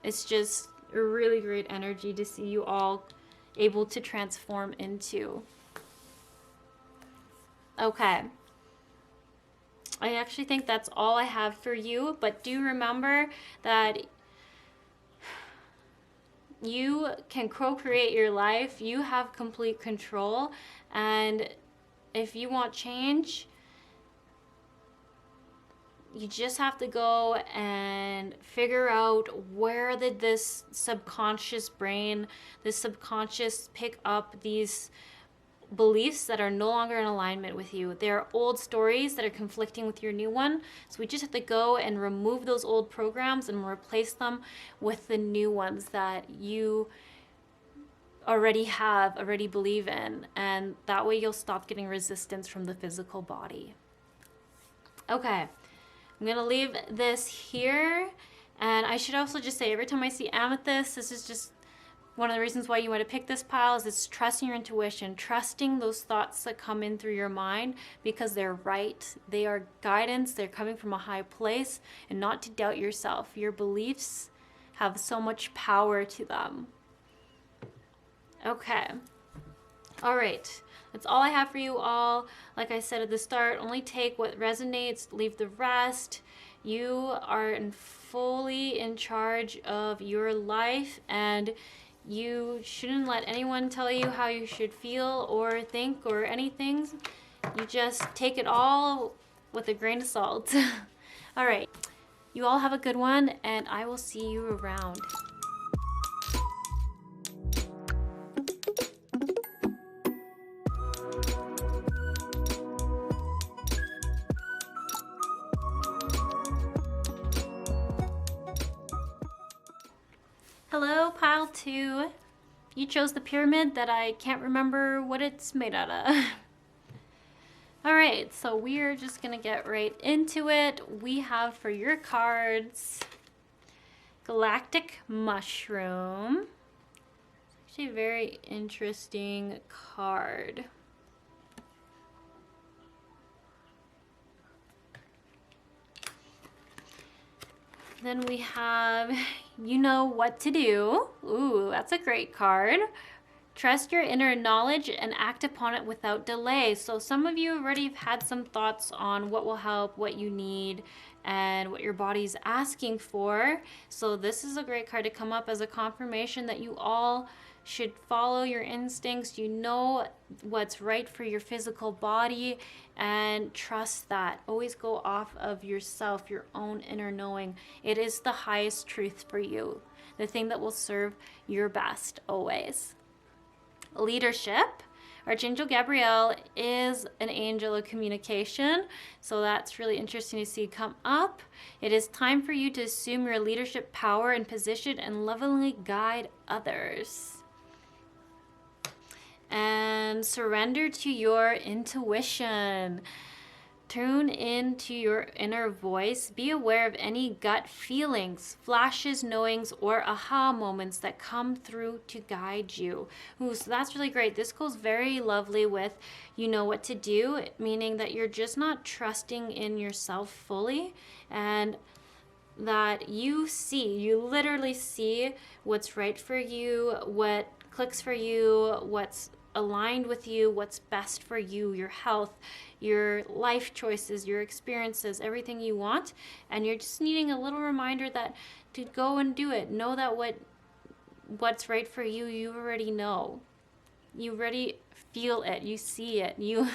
it's just a really great energy to see you all able to transform into. Okay. I actually think that's all I have for you, but do remember that you can co-create your life. You have complete control, and if you want change, you just have to go and figure out where did this subconscious brain, this subconscious pick up these beliefs that are no longer in alignment with you. They're old stories that are conflicting with your new one. So we just have to go and remove those old programs and replace them with the new ones that you already believe in. And that way you'll stop getting resistance from the physical body. Okay. I'm gonna leave this here, and I should also just say, every time I see amethyst, this is just one of the reasons why you want to pick this pile, is it's trusting your intuition, trusting those thoughts that come in through your mind, because they're right. They are guidance, they're coming from a high place, and not to doubt yourself. Your beliefs have so much power to them. Okay. All right. That's all I have for you all. Like I said at the start, only take what resonates, leave the rest. You are fully in charge of your life, and you shouldn't let anyone tell you how you should feel or think or anything. You just take it all with a grain of salt. All right. You all have a good one, and I will see you around. Hello, pile 2. You chose the pyramid that I can't remember what it's made out of. Alright, so we're just gonna get right into it. We have for your cards Galactic Mushroom. It's actually a very interesting card. Then we have You Know What to Do. Ooh, that's a great card. Trust your inner knowledge and act upon it without delay. So some of you already have had some thoughts on what will help, what you need, and what your body's asking for. So this is a great card to come up as a confirmation that you all should follow your instincts. You know what's right for your physical body, and trust that. Always go off of yourself, your own inner knowing. It is the highest truth for you, the thing that will serve your best always. Leadership. Archangel Gabriel is an angel of communication, so that's really interesting to see come up. It is time for you to assume your leadership power and position and lovingly guide others. And surrender to your intuition. Tune into your inner voice. Be aware of any gut feelings, flashes, knowings, or aha moments that come through to guide you. Ooh, so that's really great. This goes very lovely with you know what to do, meaning that you're just not trusting in yourself fully, and that you literally see what's right for you, what clicks for you, what's aligned with you, what's best for you, your health, your life choices, your experiences, everything you want. And you're just needing a little reminder that to go and do it. Know that what's right for you, you already know. You already feel it. You see it. You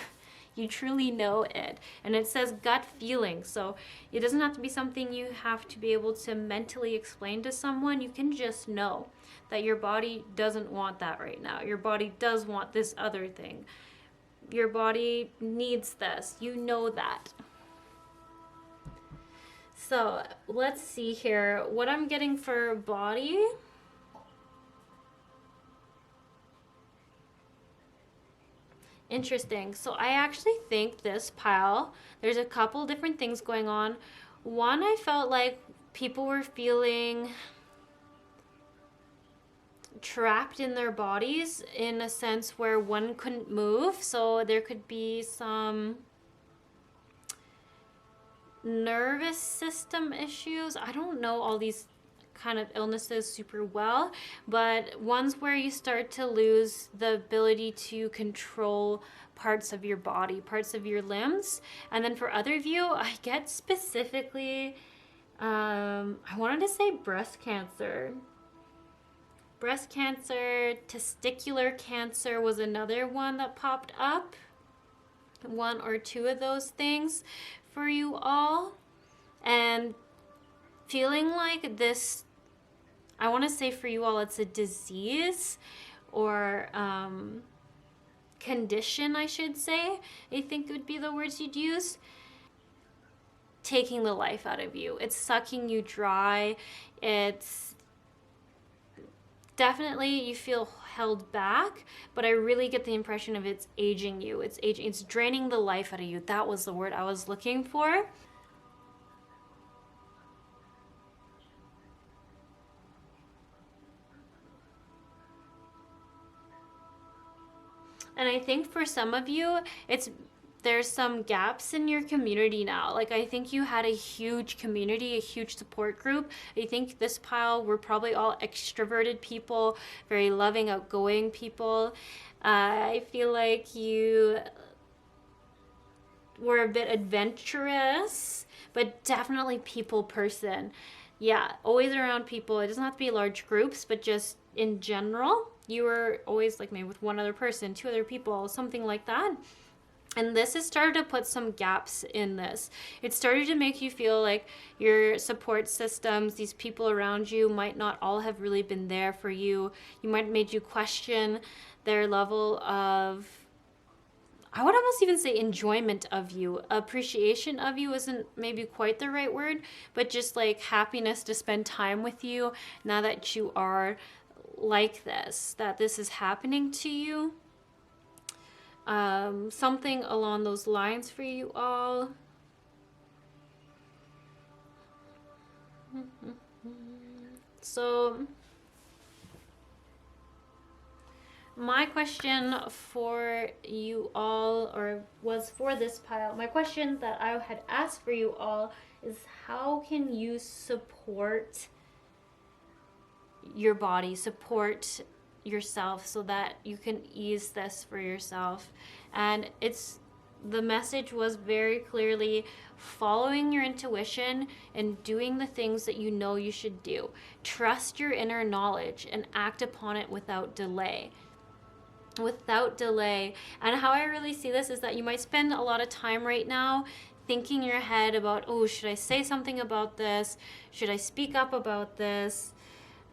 truly know it. And it says gut feeling. So it doesn't have to be something you have to be able to mentally explain to someone. You can just know that your body doesn't want that right now. Your body does want this other thing. Your body needs this. You know that. So let's see here. What I'm getting for body. Interesting. So I actually think this pile, there's a couple different things going on. One, I felt like people were feeling trapped in their bodies in a sense where one couldn't move. So there could be some nervous system issues. I don't know all these kind of illnesses super well, but ones where you start to lose the ability to control parts of your body, parts of your limbs. And then for other of you, I get specifically, I wanted to say breast cancer. Breast cancer, testicular cancer was another one that popped up. One or two of those things for you all. And feeling like this, I want to say for you all, it's a disease or condition, I should say. I think would be the words you'd use. Taking the life out of you. It's sucking you dry. It's definitely you feel held back, but I really get the impression of it's aging you. It's draining the life out of you. That was the word I was looking for. And I think for some of you, there's some gaps in your community now. Like I think you had a huge community, a huge support group. I think this pile were probably all extroverted people, very loving, outgoing people. I feel like you were a bit adventurous, but definitely people person. Yeah, always around people. It doesn't have to be large groups, but just in general, you were always like maybe with one other person, two other people, something like that. And this has started to put some gaps in this. It started to make you feel like your support systems, these people around you might not all have really been there for you. You might have made you question their level of I would almost even say enjoyment of you. Appreciation of you isn't maybe quite the right word, but just like happiness to spend time with you now that you are like this, that this is happening to you. Something along those lines for you all. So my question for you all, or was for this pile, my question that I had asked for you all is, how can you support your body, support yourself so that you can ease this for yourself? And the message was very clearly following your intuition and doing the things that you know you should do. Trust your inner knowledge and act upon it without delay. Without delay. And how I really see this is that you might spend a lot of time right now thinking in your head about, oh, should I say something about this? Should I speak up about this?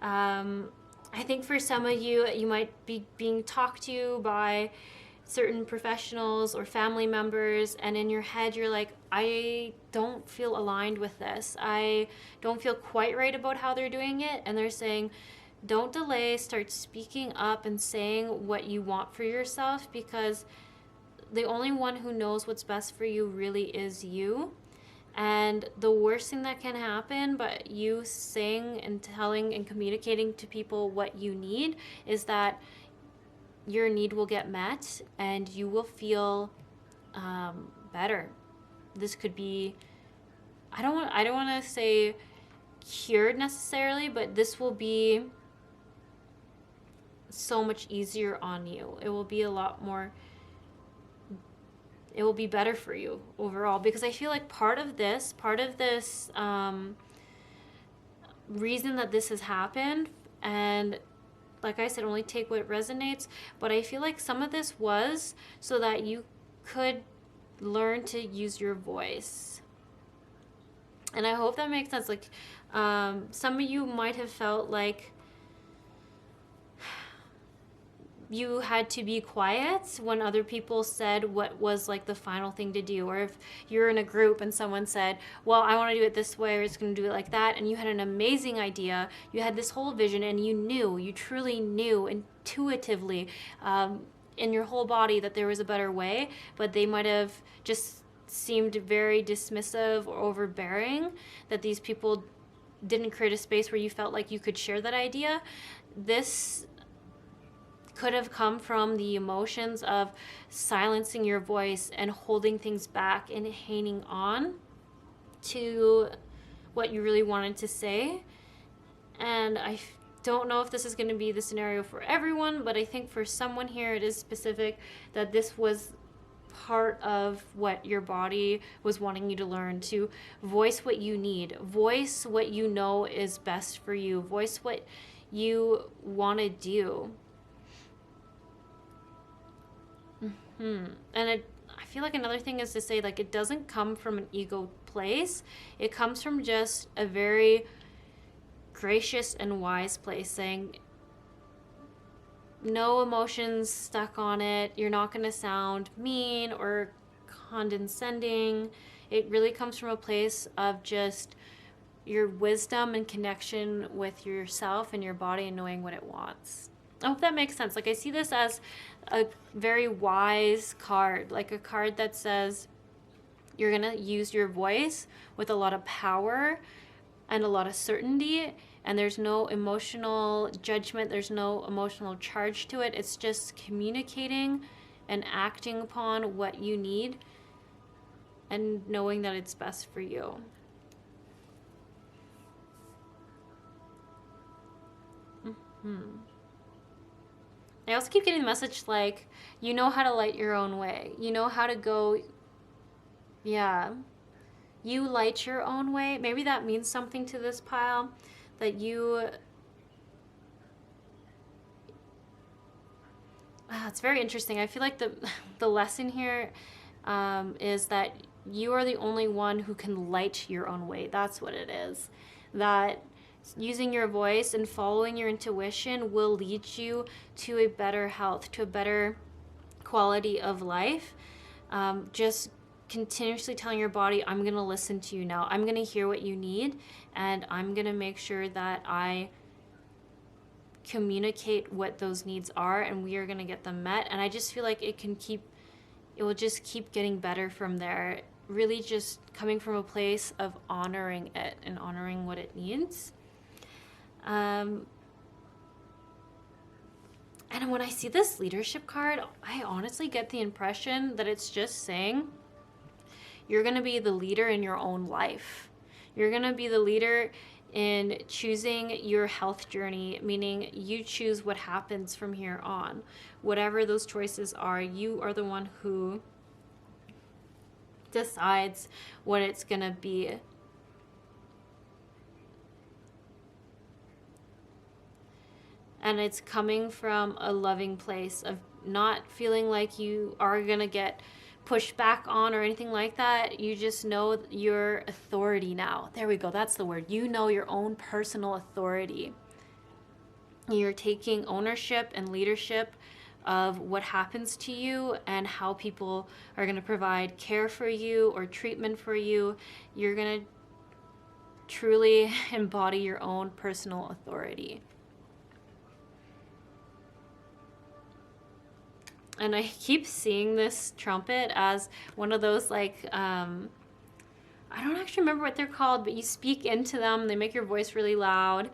I think for some of you, you might be being talked to by certain professionals or family members, and in your head you're like, I don't feel aligned with this. I don't feel quite right about how they're doing it. And they're saying, don't delay, start speaking up and saying what you want for yourself, because the only one who knows what's best for you really is you. And the worst thing that can happen, but you saying and telling and communicating to people what you need, is that your need will get met and you will feel better. This could be, I don't want to say cured necessarily, but this will be so much easier on you. It will be a lot more, it will be better for you overall, because I feel like part of this reason that this has happened, and like I said, only take what resonates, but I feel like some of this was so that you could learn to use your voice. And I hope that makes sense. Like, some of you might have felt like you had to be quiet when other people said what was like the final thing to do. Or if you're in a group and someone said, well, I want to do it this way, or it's going to do it like that, and you had an amazing idea, you had this whole vision, and you truly knew intuitively in your whole body that there was a better way, but they might have just seemed very dismissive or overbearing, that these people didn't create a space where you felt like you could share that idea. This could have come from the emotions of silencing your voice and holding things back and hanging on to what you really wanted to say. And I don't know if this is going to be the scenario for everyone, but I think for someone here it is specific that this was part of what your body was wanting you to learn, to voice what you need, voice what you know is best for you, voice what you want to do. And I feel like another thing is to say, like, it doesn't come from an ego place. It comes from just a very gracious and wise place, saying no emotions stuck on it. You're not going to sound mean or condescending. It really comes from a place of just your wisdom and connection with yourself and your body and knowing what it wants. I hope that makes sense. Like, I see this as a very wise card, like a card that says you're going to use your voice with a lot of power and a lot of certainty, and there's no emotional judgment, there's no emotional charge to it. It's just communicating and acting upon what you need and knowing that it's best for you. I also keep getting the message like, you know how to light your own way. You know how to go, yeah. You light your own way. Maybe that means something to this pile, that you, it's very interesting. I feel like the lesson here is that you are the only one who can light your own way. That's what it is. That using your voice and following your intuition will lead you to a better health, to a better quality of life. Just continuously telling your body, I'm going to listen to you now. I'm going to hear what you need, and I'm going to make sure that I communicate what those needs are, and we are going to get them met. And I just feel like it will just keep getting better from there. Really just coming from a place of honoring it and honoring what it needs. And when I see this leadership card, I honestly get the impression that it's just saying you're going to be the leader in your own life. You're going to be the leader in choosing your health journey, meaning you choose what happens from here on. Whatever those choices are, you are the one who decides what it's going to be. And it's coming from a loving place of not feeling like you are going to get pushed back on or anything like that. You just know your authority now. There we go. That's the word. You know your own personal authority. You're taking ownership and leadership of what happens to you and how people are going to provide care for you or treatment for you. You're going to truly embody your own personal authority. And I keep seeing this trumpet as one of those, like, I don't actually remember what they're called, but you speak into them. They make your voice really loud.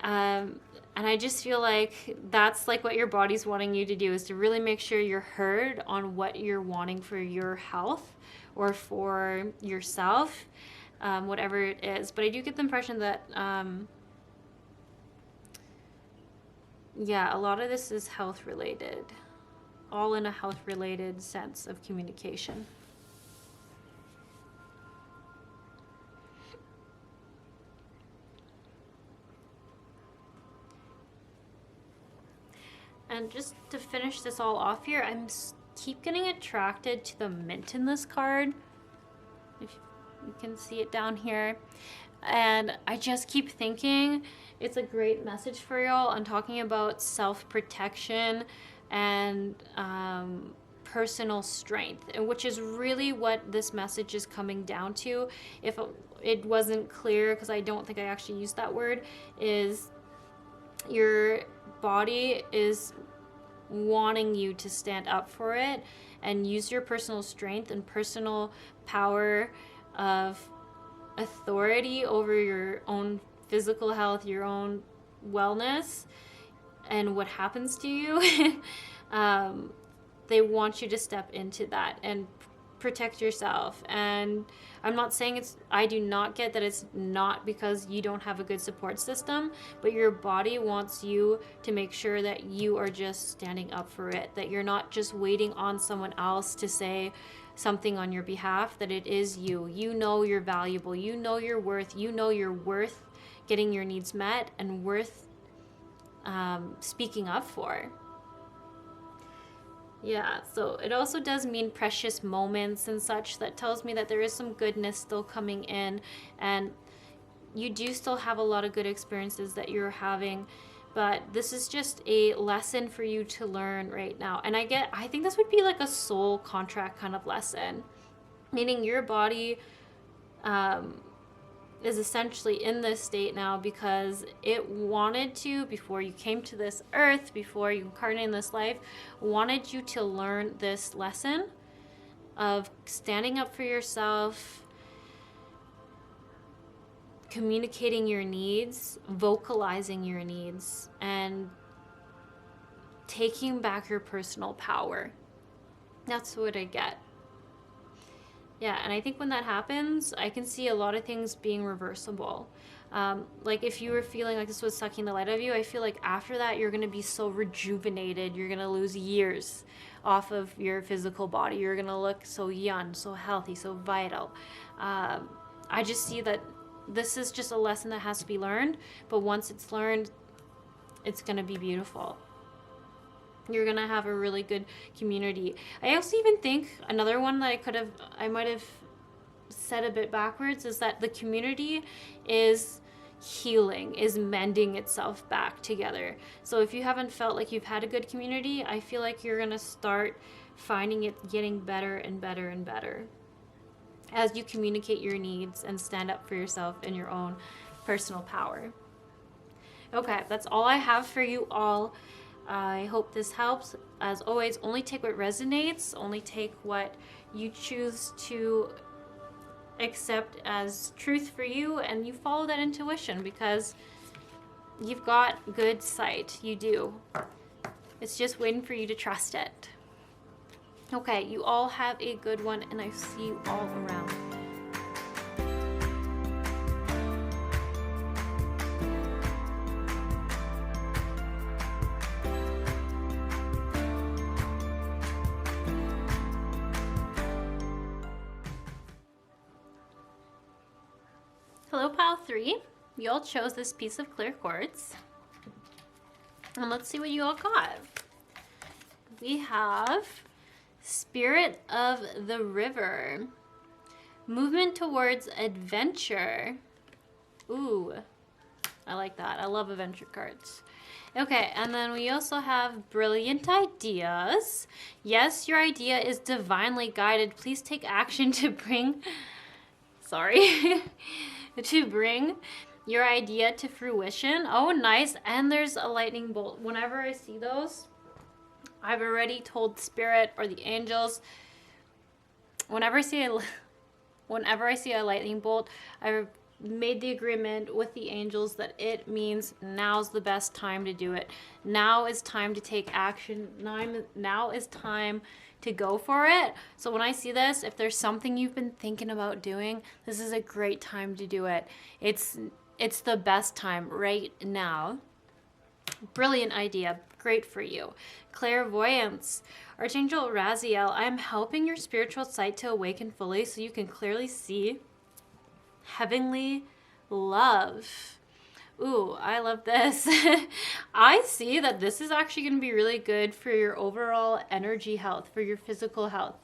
And I just feel like that's like what your body's wanting you to do, is to really make sure you're heard on what you're wanting for your health or for yourself, whatever it is. But I do get the impression that, yeah, a lot of this is health related. All in a health-related sense of communication. And just to finish this all off here, I'm keep getting attracted to the mint in this card. If you can see it down here. And I just keep thinking it's a great message for y'all on talking about self-protection and personal strength, and which is really what this message is coming down to. If it wasn't clear, because I don't think I actually used that word, is your body is wanting you to stand up for it and use your personal strength and personal power of authority over your own physical health, your own wellness, and what happens to you. They want you to step into that and protect yourself. And I'm not saying I do not get that it's not because you don't have a good support system, but your body wants you to make sure that you are just standing up for it, that you're not just waiting on someone else to say something on your behalf, that it is you. You know you're valuable. You know your worth. You know you're worth getting your needs met and worth speaking up for. Yeah, so it also does mean precious moments and such. That tells me that there is some goodness still coming in, and you do still have a lot of good experiences that you're having, but this is just a lesson for you to learn right now. And I think this would be like a soul contract kind of lesson, meaning your body is essentially in this state now because it wanted to, before you came to this earth, before you incarnated in this life, wanted you to learn this lesson of standing up for yourself, communicating your needs, vocalizing your needs, and taking back your personal power. That's what I get. Yeah, and I think when that happens, I can see a lot of things being reversible. Like if you were feeling like this was sucking the light out of you, I feel like after that, you're going to be so rejuvenated. You're going to lose years off of your physical body. You're going to look so young, so healthy, so vital. I just see that this is just a lesson that has to be learned. But once it's learned, it's going to be beautiful. You're going to have a really good community. I also even think another one that I might have said a bit backwards is that the community is healing, is mending itself back together. So if you haven't felt like you've had a good community, I feel like you're gonna start finding it getting better and better and better as you communicate your needs and stand up for yourself in your own personal power. Okay, that's all I have for you all. I hope this helps. As always, only take what resonates, only take what you choose to accept as truth for you, and you follow that intuition because you've got good sight. You do. It's just waiting for you to trust it. Okay, you all have a good one, and I see you all around. Hello, pile 3. You all chose this piece of clear quartz. And let's see what you all got. We have Spirit of the River. Movement towards adventure. Ooh, I like that. I love adventure cards. Okay, and then we also have Brilliant Ideas. Yes, your idea is divinely guided. Please take action to bring... Sorry. to bring your idea to fruition. Oh, nice. And there's a lightning bolt. Whenever I see those, I've already told Spirit or the angels, whenever I see a lightning bolt, I've made the agreement with the angels that it means now's the best time to do it. Now is time to take action. Now is time to go for it. So when I see this, if there's something you've been thinking about doing, this is a great time to do it. It's the best time right now. Brilliant idea. Great for you. Clairvoyance. Archangel Raziel, I am helping your spiritual sight to awaken fully so you can clearly see heavenly love. Ooh, I love this. I see that this is actually going to be really good for your overall energy health, for your physical health.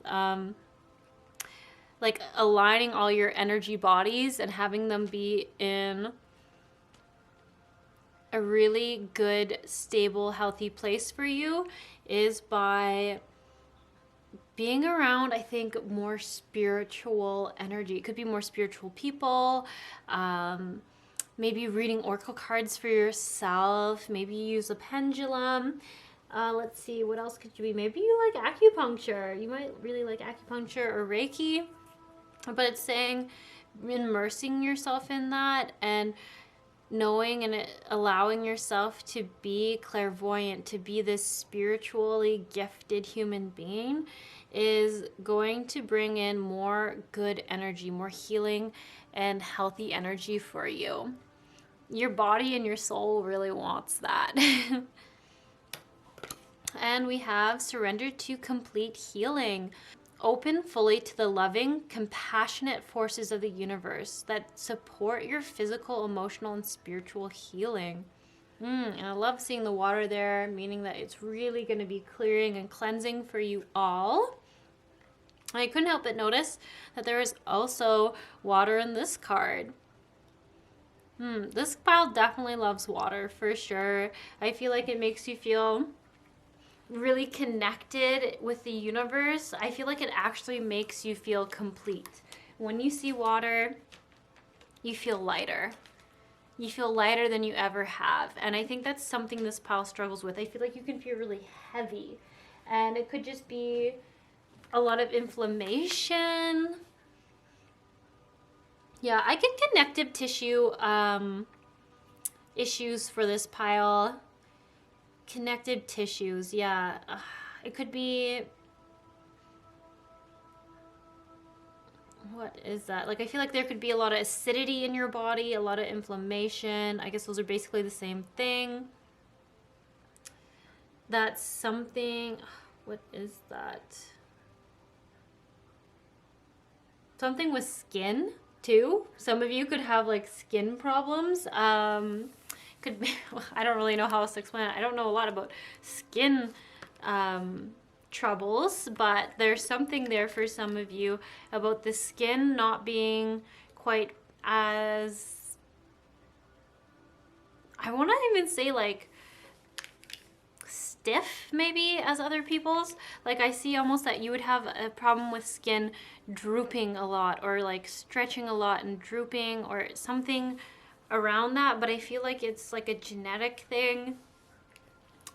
Like aligning all your energy bodies and having them be in a really good, stable, healthy place for you is by being around, I think, more spiritual energy. It could be more spiritual people, maybe reading oracle cards for yourself, maybe use a pendulum. Let's see, what else could you be? Maybe you like acupuncture. You might really like acupuncture or Reiki, but it's saying immersing yourself in that and knowing and allowing yourself to be clairvoyant, to be this spiritually gifted human being is going to bring in more good energy, more healing and healthy energy for you. Your body and your soul really wants that. And we have surrender to complete healing. Open fully to the loving, compassionate forces of the universe that support your physical, emotional, and spiritual healing. And I love seeing the water there, meaning that it's really going to be clearing and cleansing for you all. I couldn't help but notice that there is also water in this card. This pile definitely loves water for sure. I feel like it makes you feel really connected with the universe. I feel like it actually makes you feel complete. When you see water, you feel lighter. You feel lighter than you ever have. And I think that's something this pile struggles with. I feel like you can feel really heavy. And it could just be a lot of inflammation. Yeah, I get connective tissue issues for this pile. Connective tissues, yeah. It could be... What is that? Like, I feel like there could be a lot of acidity in your body, a lot of inflammation. I guess those are basically the same thing. That's something... What is that? Something with skin, too. Some of you could have, like, skin problems. Could be, I don't really know how else to explain it. I don't know a lot about skin troubles, but there's something there for some of you about the skin not being quite as I want to even say like stiff maybe as other people's. Like I see almost that you would have a problem with skin drooping a lot, or like stretching a lot and drooping, or something around that. But I feel like it's like a genetic thing.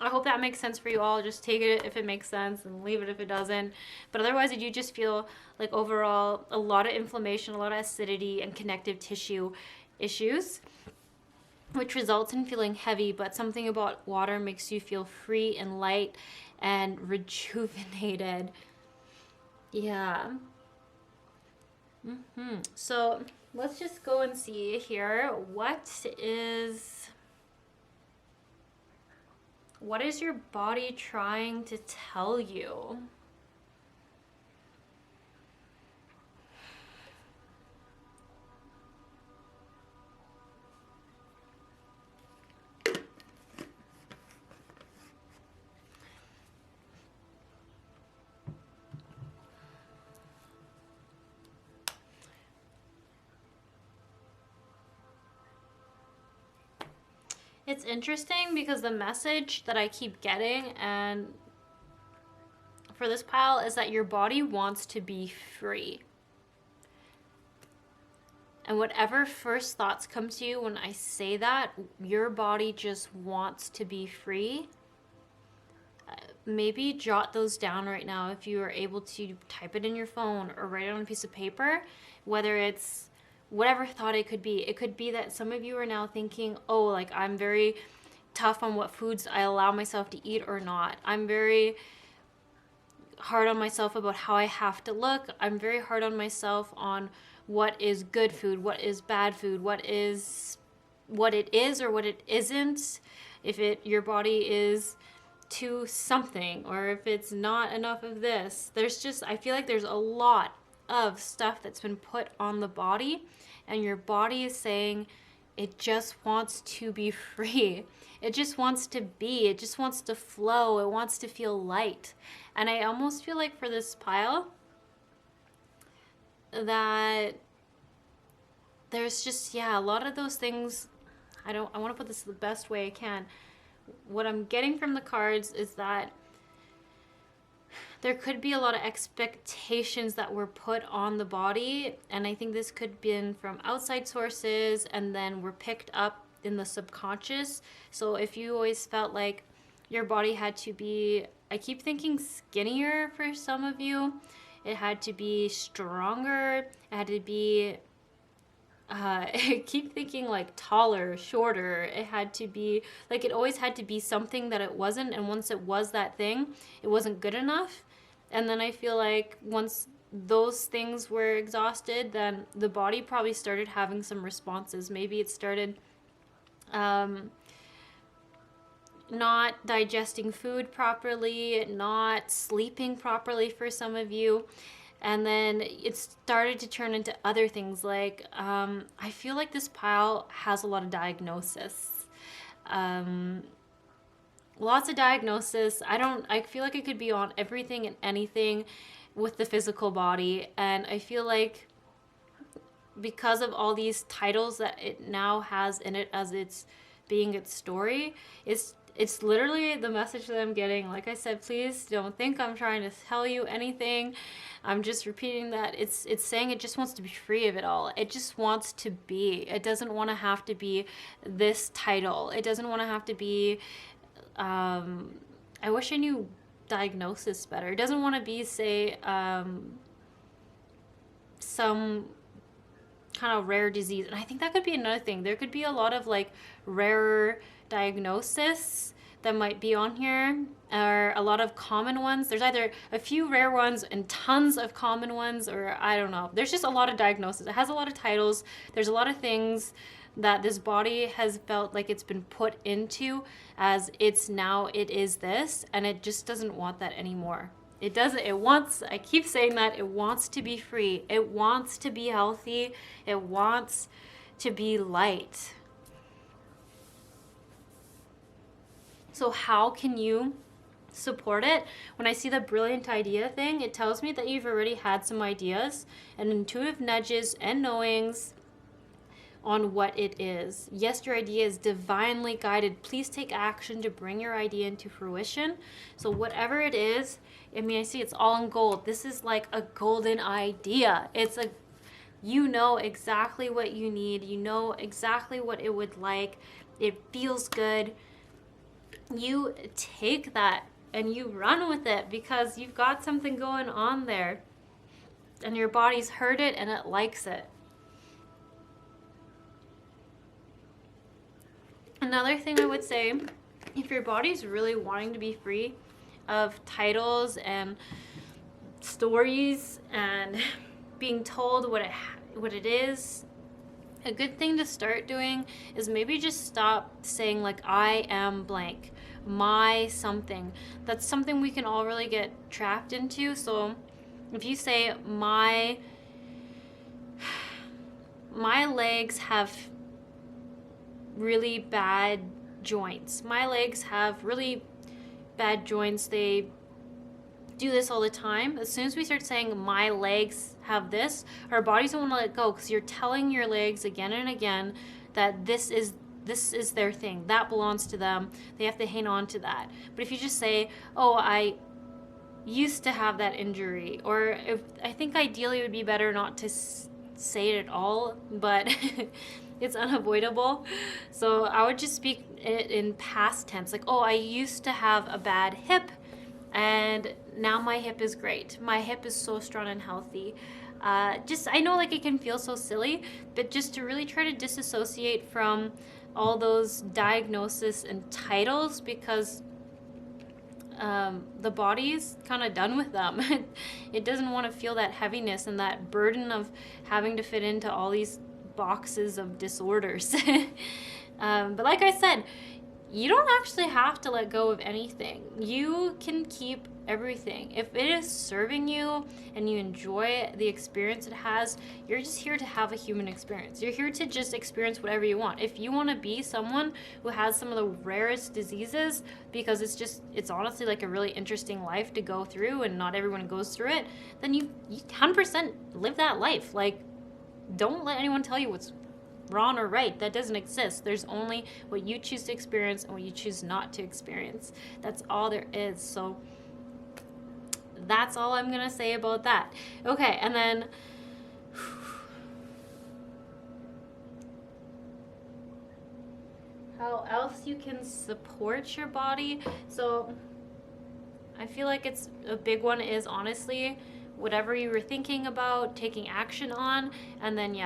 I hope that makes sense for you all. Just take it if it makes sense and leave it if it doesn't. But otherwise, you just feel like overall a lot of inflammation, a lot of acidity and connective tissue issues, which results in feeling heavy. But something about water makes you feel free and light and rejuvenated. Yeah. So let's just go and see here. What is your body trying to tell you? It's interesting because the message that I keep getting and for this pile is that your body wants to be free. And whatever first thoughts come to you when I say that, your body just wants to be free. Maybe jot those down right now if you are able to type it in your phone or write it on a piece of paper, whether it's whatever thought it could be. It could be that some of you are now thinking, oh, like I'm very tough on what foods I allow myself to eat or not. I'm very hard on myself about how I have to look. I'm very hard on myself on what is good food, what is bad food, what it is or what it isn't. If your body is too something, or if it's not enough of this. I feel like there's a lot of stuff that's been put on the body, and your body is saying it just wants to be free. It just wants to be. It just wants to flow. It wants to feel light. And I almost feel like for this pile that there's just, a lot of those things. I want to put this the best way I can. What I'm getting from the cards is that there could be a lot of expectations that were put on the body, and I think this could have been from outside sources and then were picked up in the subconscious. So if you always felt like your body had to be, I keep thinking skinnier for some of you, it had to be stronger, it had to be I keep thinking like taller, shorter. It had to be like, it always had to be something that it wasn't, and once it was that thing, it wasn't good enough. And then I feel like once those things were exhausted, then the body probably started having some responses. Maybe it started not digesting food properly, not sleeping properly for some of you. And then it started to turn into other things like, I feel like this pile has a lot of diagnosis. Lots of diagnosis. I feel like it could be on everything and anything with the physical body. And I feel like because of all these titles that it now has in it as it's being its story, it's literally the message that I'm getting. Like I said, please don't think I'm trying to tell you anything. I'm just repeating that it's saying it just wants to be free of it all. It just wants to be. It doesn't want to have to be this title. It doesn't want to have to be, I wish I knew diagnosis better. It doesn't want to be, say, some kind of rare disease. And I think that could be another thing. There could be a lot of like rarer diagnosis that might be on here, or a lot of common ones. There's either a few rare ones and tons of common ones, or I don't know. There's just a lot of diagnosis. It has a lot of titles. There's a lot of things that this body has felt like it's been put into as it is this, and it just doesn't want that anymore. It doesn't. It wants, I keep saying that, it wants to be free. It wants to be healthy. It wants to be light. So how can you support it? When I see the brilliant idea thing, it tells me that you've already had some ideas and intuitive nudges and knowings on what it is. Yes, your idea is divinely guided. Please take action to bring your idea into fruition. So whatever it is, I mean, I see it's all in gold. This is like a golden idea. You know exactly what you need. You know exactly what it would like. It feels good. You take that and you run with it because you've got something going on there. And your body's heard it and it likes it. Another thing I would say, if your body's really wanting to be free of titles and stories and being told what it is, a good thing to start doing is maybe just stop saying like, I am blank, my something. That's something we can all really get trapped into. So if you say my legs have really bad joints. My legs have really bad joints. They do this all the time. As soon as we start saying my legs have this, our bodies don't want to let go because you're telling your legs again and again that this is their thing. That belongs to them. They have to hang on to that. But if you just say, oh, I used to have that injury, or I think ideally it would be better not to say it at all, but it's unavoidable. So I would just speak it in past tense, like, oh, I used to have a bad hip and now my hip is great. My hip is so strong and healthy. I know like it can feel so silly, but just to really try to disassociate from all those diagnoses and titles, because the body's kind of done with them. It doesn't want to feel that heaviness and that burden of having to fit into all these boxes of disorders. But like I said, you don't actually have to let go of anything. You can keep everything. If it is serving you and you enjoy the experience it has, you're just here to have a human experience. You're here to just experience whatever you want. If you want to be someone who has some of the rarest diseases, because it's honestly like a really interesting life to go through and not everyone goes through it, then you 100% live that life. Like, don't let anyone tell you what's wrong or right. That doesn't exist. There's only what you choose to experience and what you choose not to experience. That's all there is. So that's all I'm gonna say about that. Okay, and then how else you can support your body. So I feel like it's a big one is honestly whatever you were thinking about taking action on, and then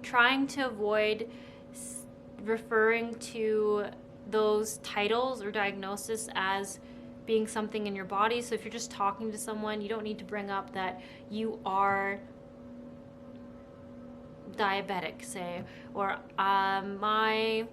trying to avoid referring to those titles or diagnosis as being something in your body. So if you're just talking to someone, you don't need to bring up that you are diabetic, say, or my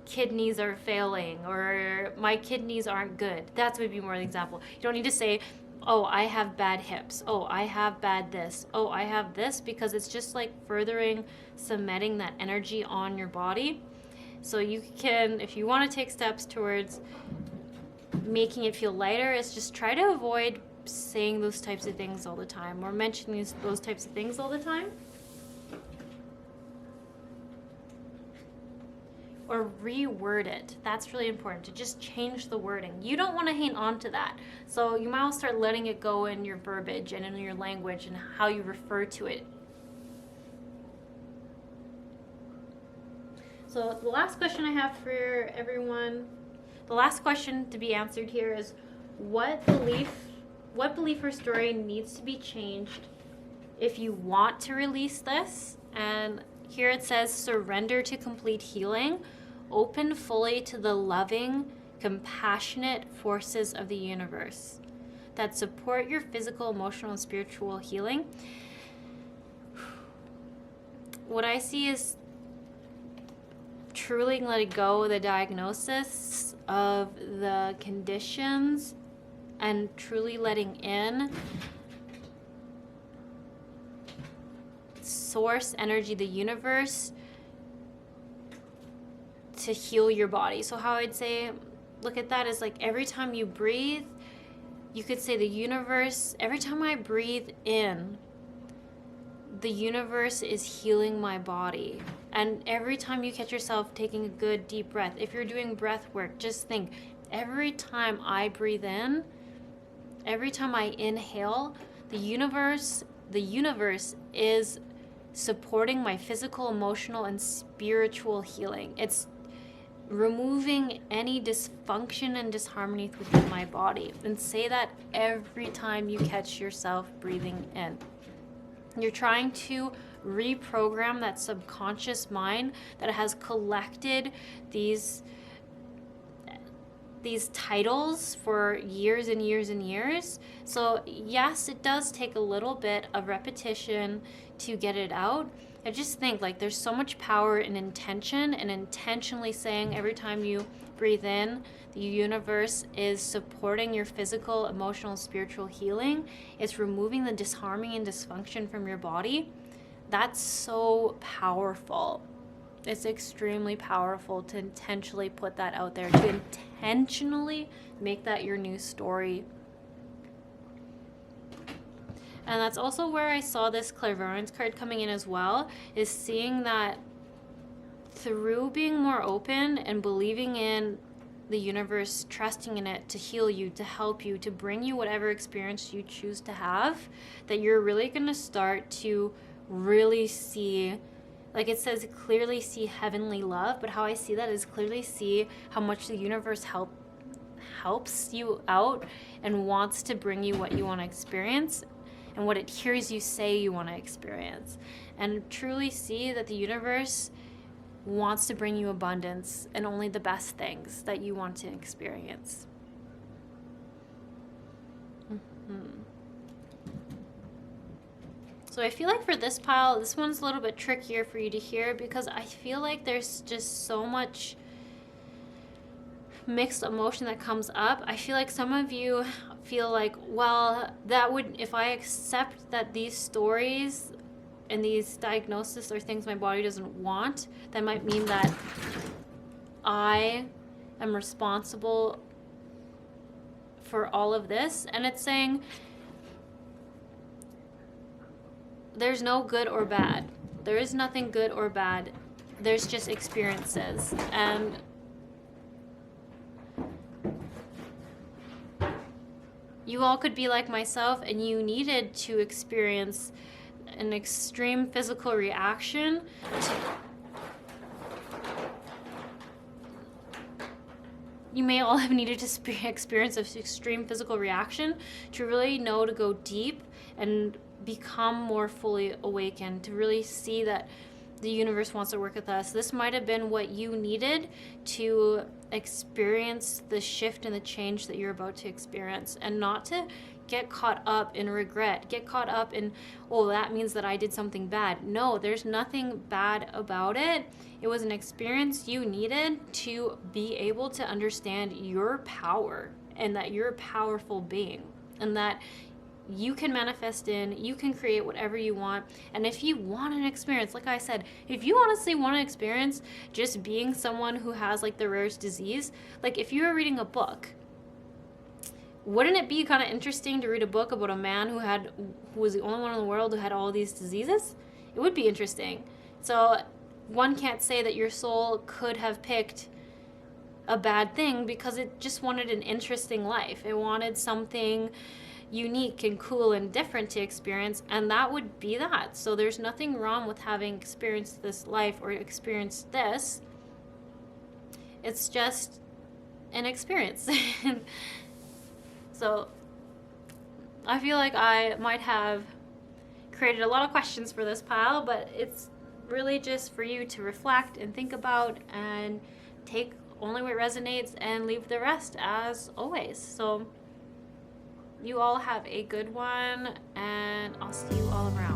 kidneys are failing, or my kidneys aren't good. That's maybe more an example. You don't need to say, oh, I have bad hips. Oh, I have bad this. Oh, I have this, because it's just like furthering cementing that energy on your body. So you can, if you want to take steps towards making it feel lighter, is just try to avoid saying those types of things all the time or mentioning those types of things all the time. Or reword it. That's really important, to just change the wording. You don't want to hang on to that. So you might well start letting it go in your verbiage and in your language and how you refer to it. So the last question I have for everyone, the last question to be answered here is, what belief or story needs to be changed if you want to release this? And here it says, surrender to complete healing. Open fully to the loving, compassionate forces of the universe that support your physical, emotional, and spiritual healing. What I see is truly letting go of the diagnosis of the conditions and truly letting in source energy, the universe, to heal your body. So how I'd say, look at that is like every time you breathe, you could say the universe, every time I breathe in, the universe is healing my body. And every time you catch yourself taking a good deep breath, if you're doing breath work, just think, every time I breathe in, every time I inhale, the universe is supporting my physical, emotional, and spiritual healing. It's removing any dysfunction and disharmony within my body. And say that every time you catch yourself breathing in. You're trying to reprogram that subconscious mind that has collected these titles for years and years and years. So yes, it does take a little bit of repetition to get it out. I just think like there's so much power in intention, and intentionally saying every time you breathe in, the universe is supporting your physical, emotional, spiritual healing. It's removing the disharmony and dysfunction from your body. That's so powerful. It's extremely powerful to intentionally put that out there, to intentionally make that your new story. And that's also where I saw this clairvoyance card coming in as well, is seeing that through being more open and believing in the universe, trusting in it to heal you, to help you, to bring you whatever experience you choose to have, that you're really going to start to really see, like it says, clearly see heavenly love. But how I see that is clearly see how much the universe helps you out and wants to bring you what you want to experience and what it hears you say you want to experience. And truly see that the universe wants to bring you abundance and only the best things that you want to experience. So I feel like for this pile, this one's a little bit trickier for you to hear, because I feel like there's just so much mixed emotion that comes up. I feel like some of you feel like, well, that would, if I accept that these stories and these diagnoses are things my body doesn't want, that might mean that I am responsible for all of this. And it's saying there's no good or bad. There is nothing good or bad. There's just experiences. And you all could be like myself, and you needed to experience an extreme physical reaction you may all have needed to experience an extreme physical reaction to really know to go deep and become more fully awakened, to really see that the universe wants to work with us. This might have been what you needed to experience the shift and the change that you're about to experience, and not to get caught up in regret, get caught up in, oh, that means that I did something bad. No, there's nothing bad about it. It was an experience you needed to be able to understand your power, and that you're a powerful being, and that you can manifest in, you can create whatever you want. And if you want an experience, like I said, if you honestly want to experience just being someone who has like the rarest disease, like if you were reading a book, wouldn't it be kind of interesting to read a book about a man who was the only one in the world who had all these diseases? It would be interesting. So one can't say that your soul could have picked a bad thing, because it just wanted an interesting life. It wanted something unique and cool and different to experience, and that would be that. So there's nothing wrong with having experienced this life or experienced this. It's just an experience. So I feel like I might have created a lot of questions for this pile, but it's really just for you to reflect and think about and take only what resonates and leave the rest as always. So you all have a good one, and I'll see you all around.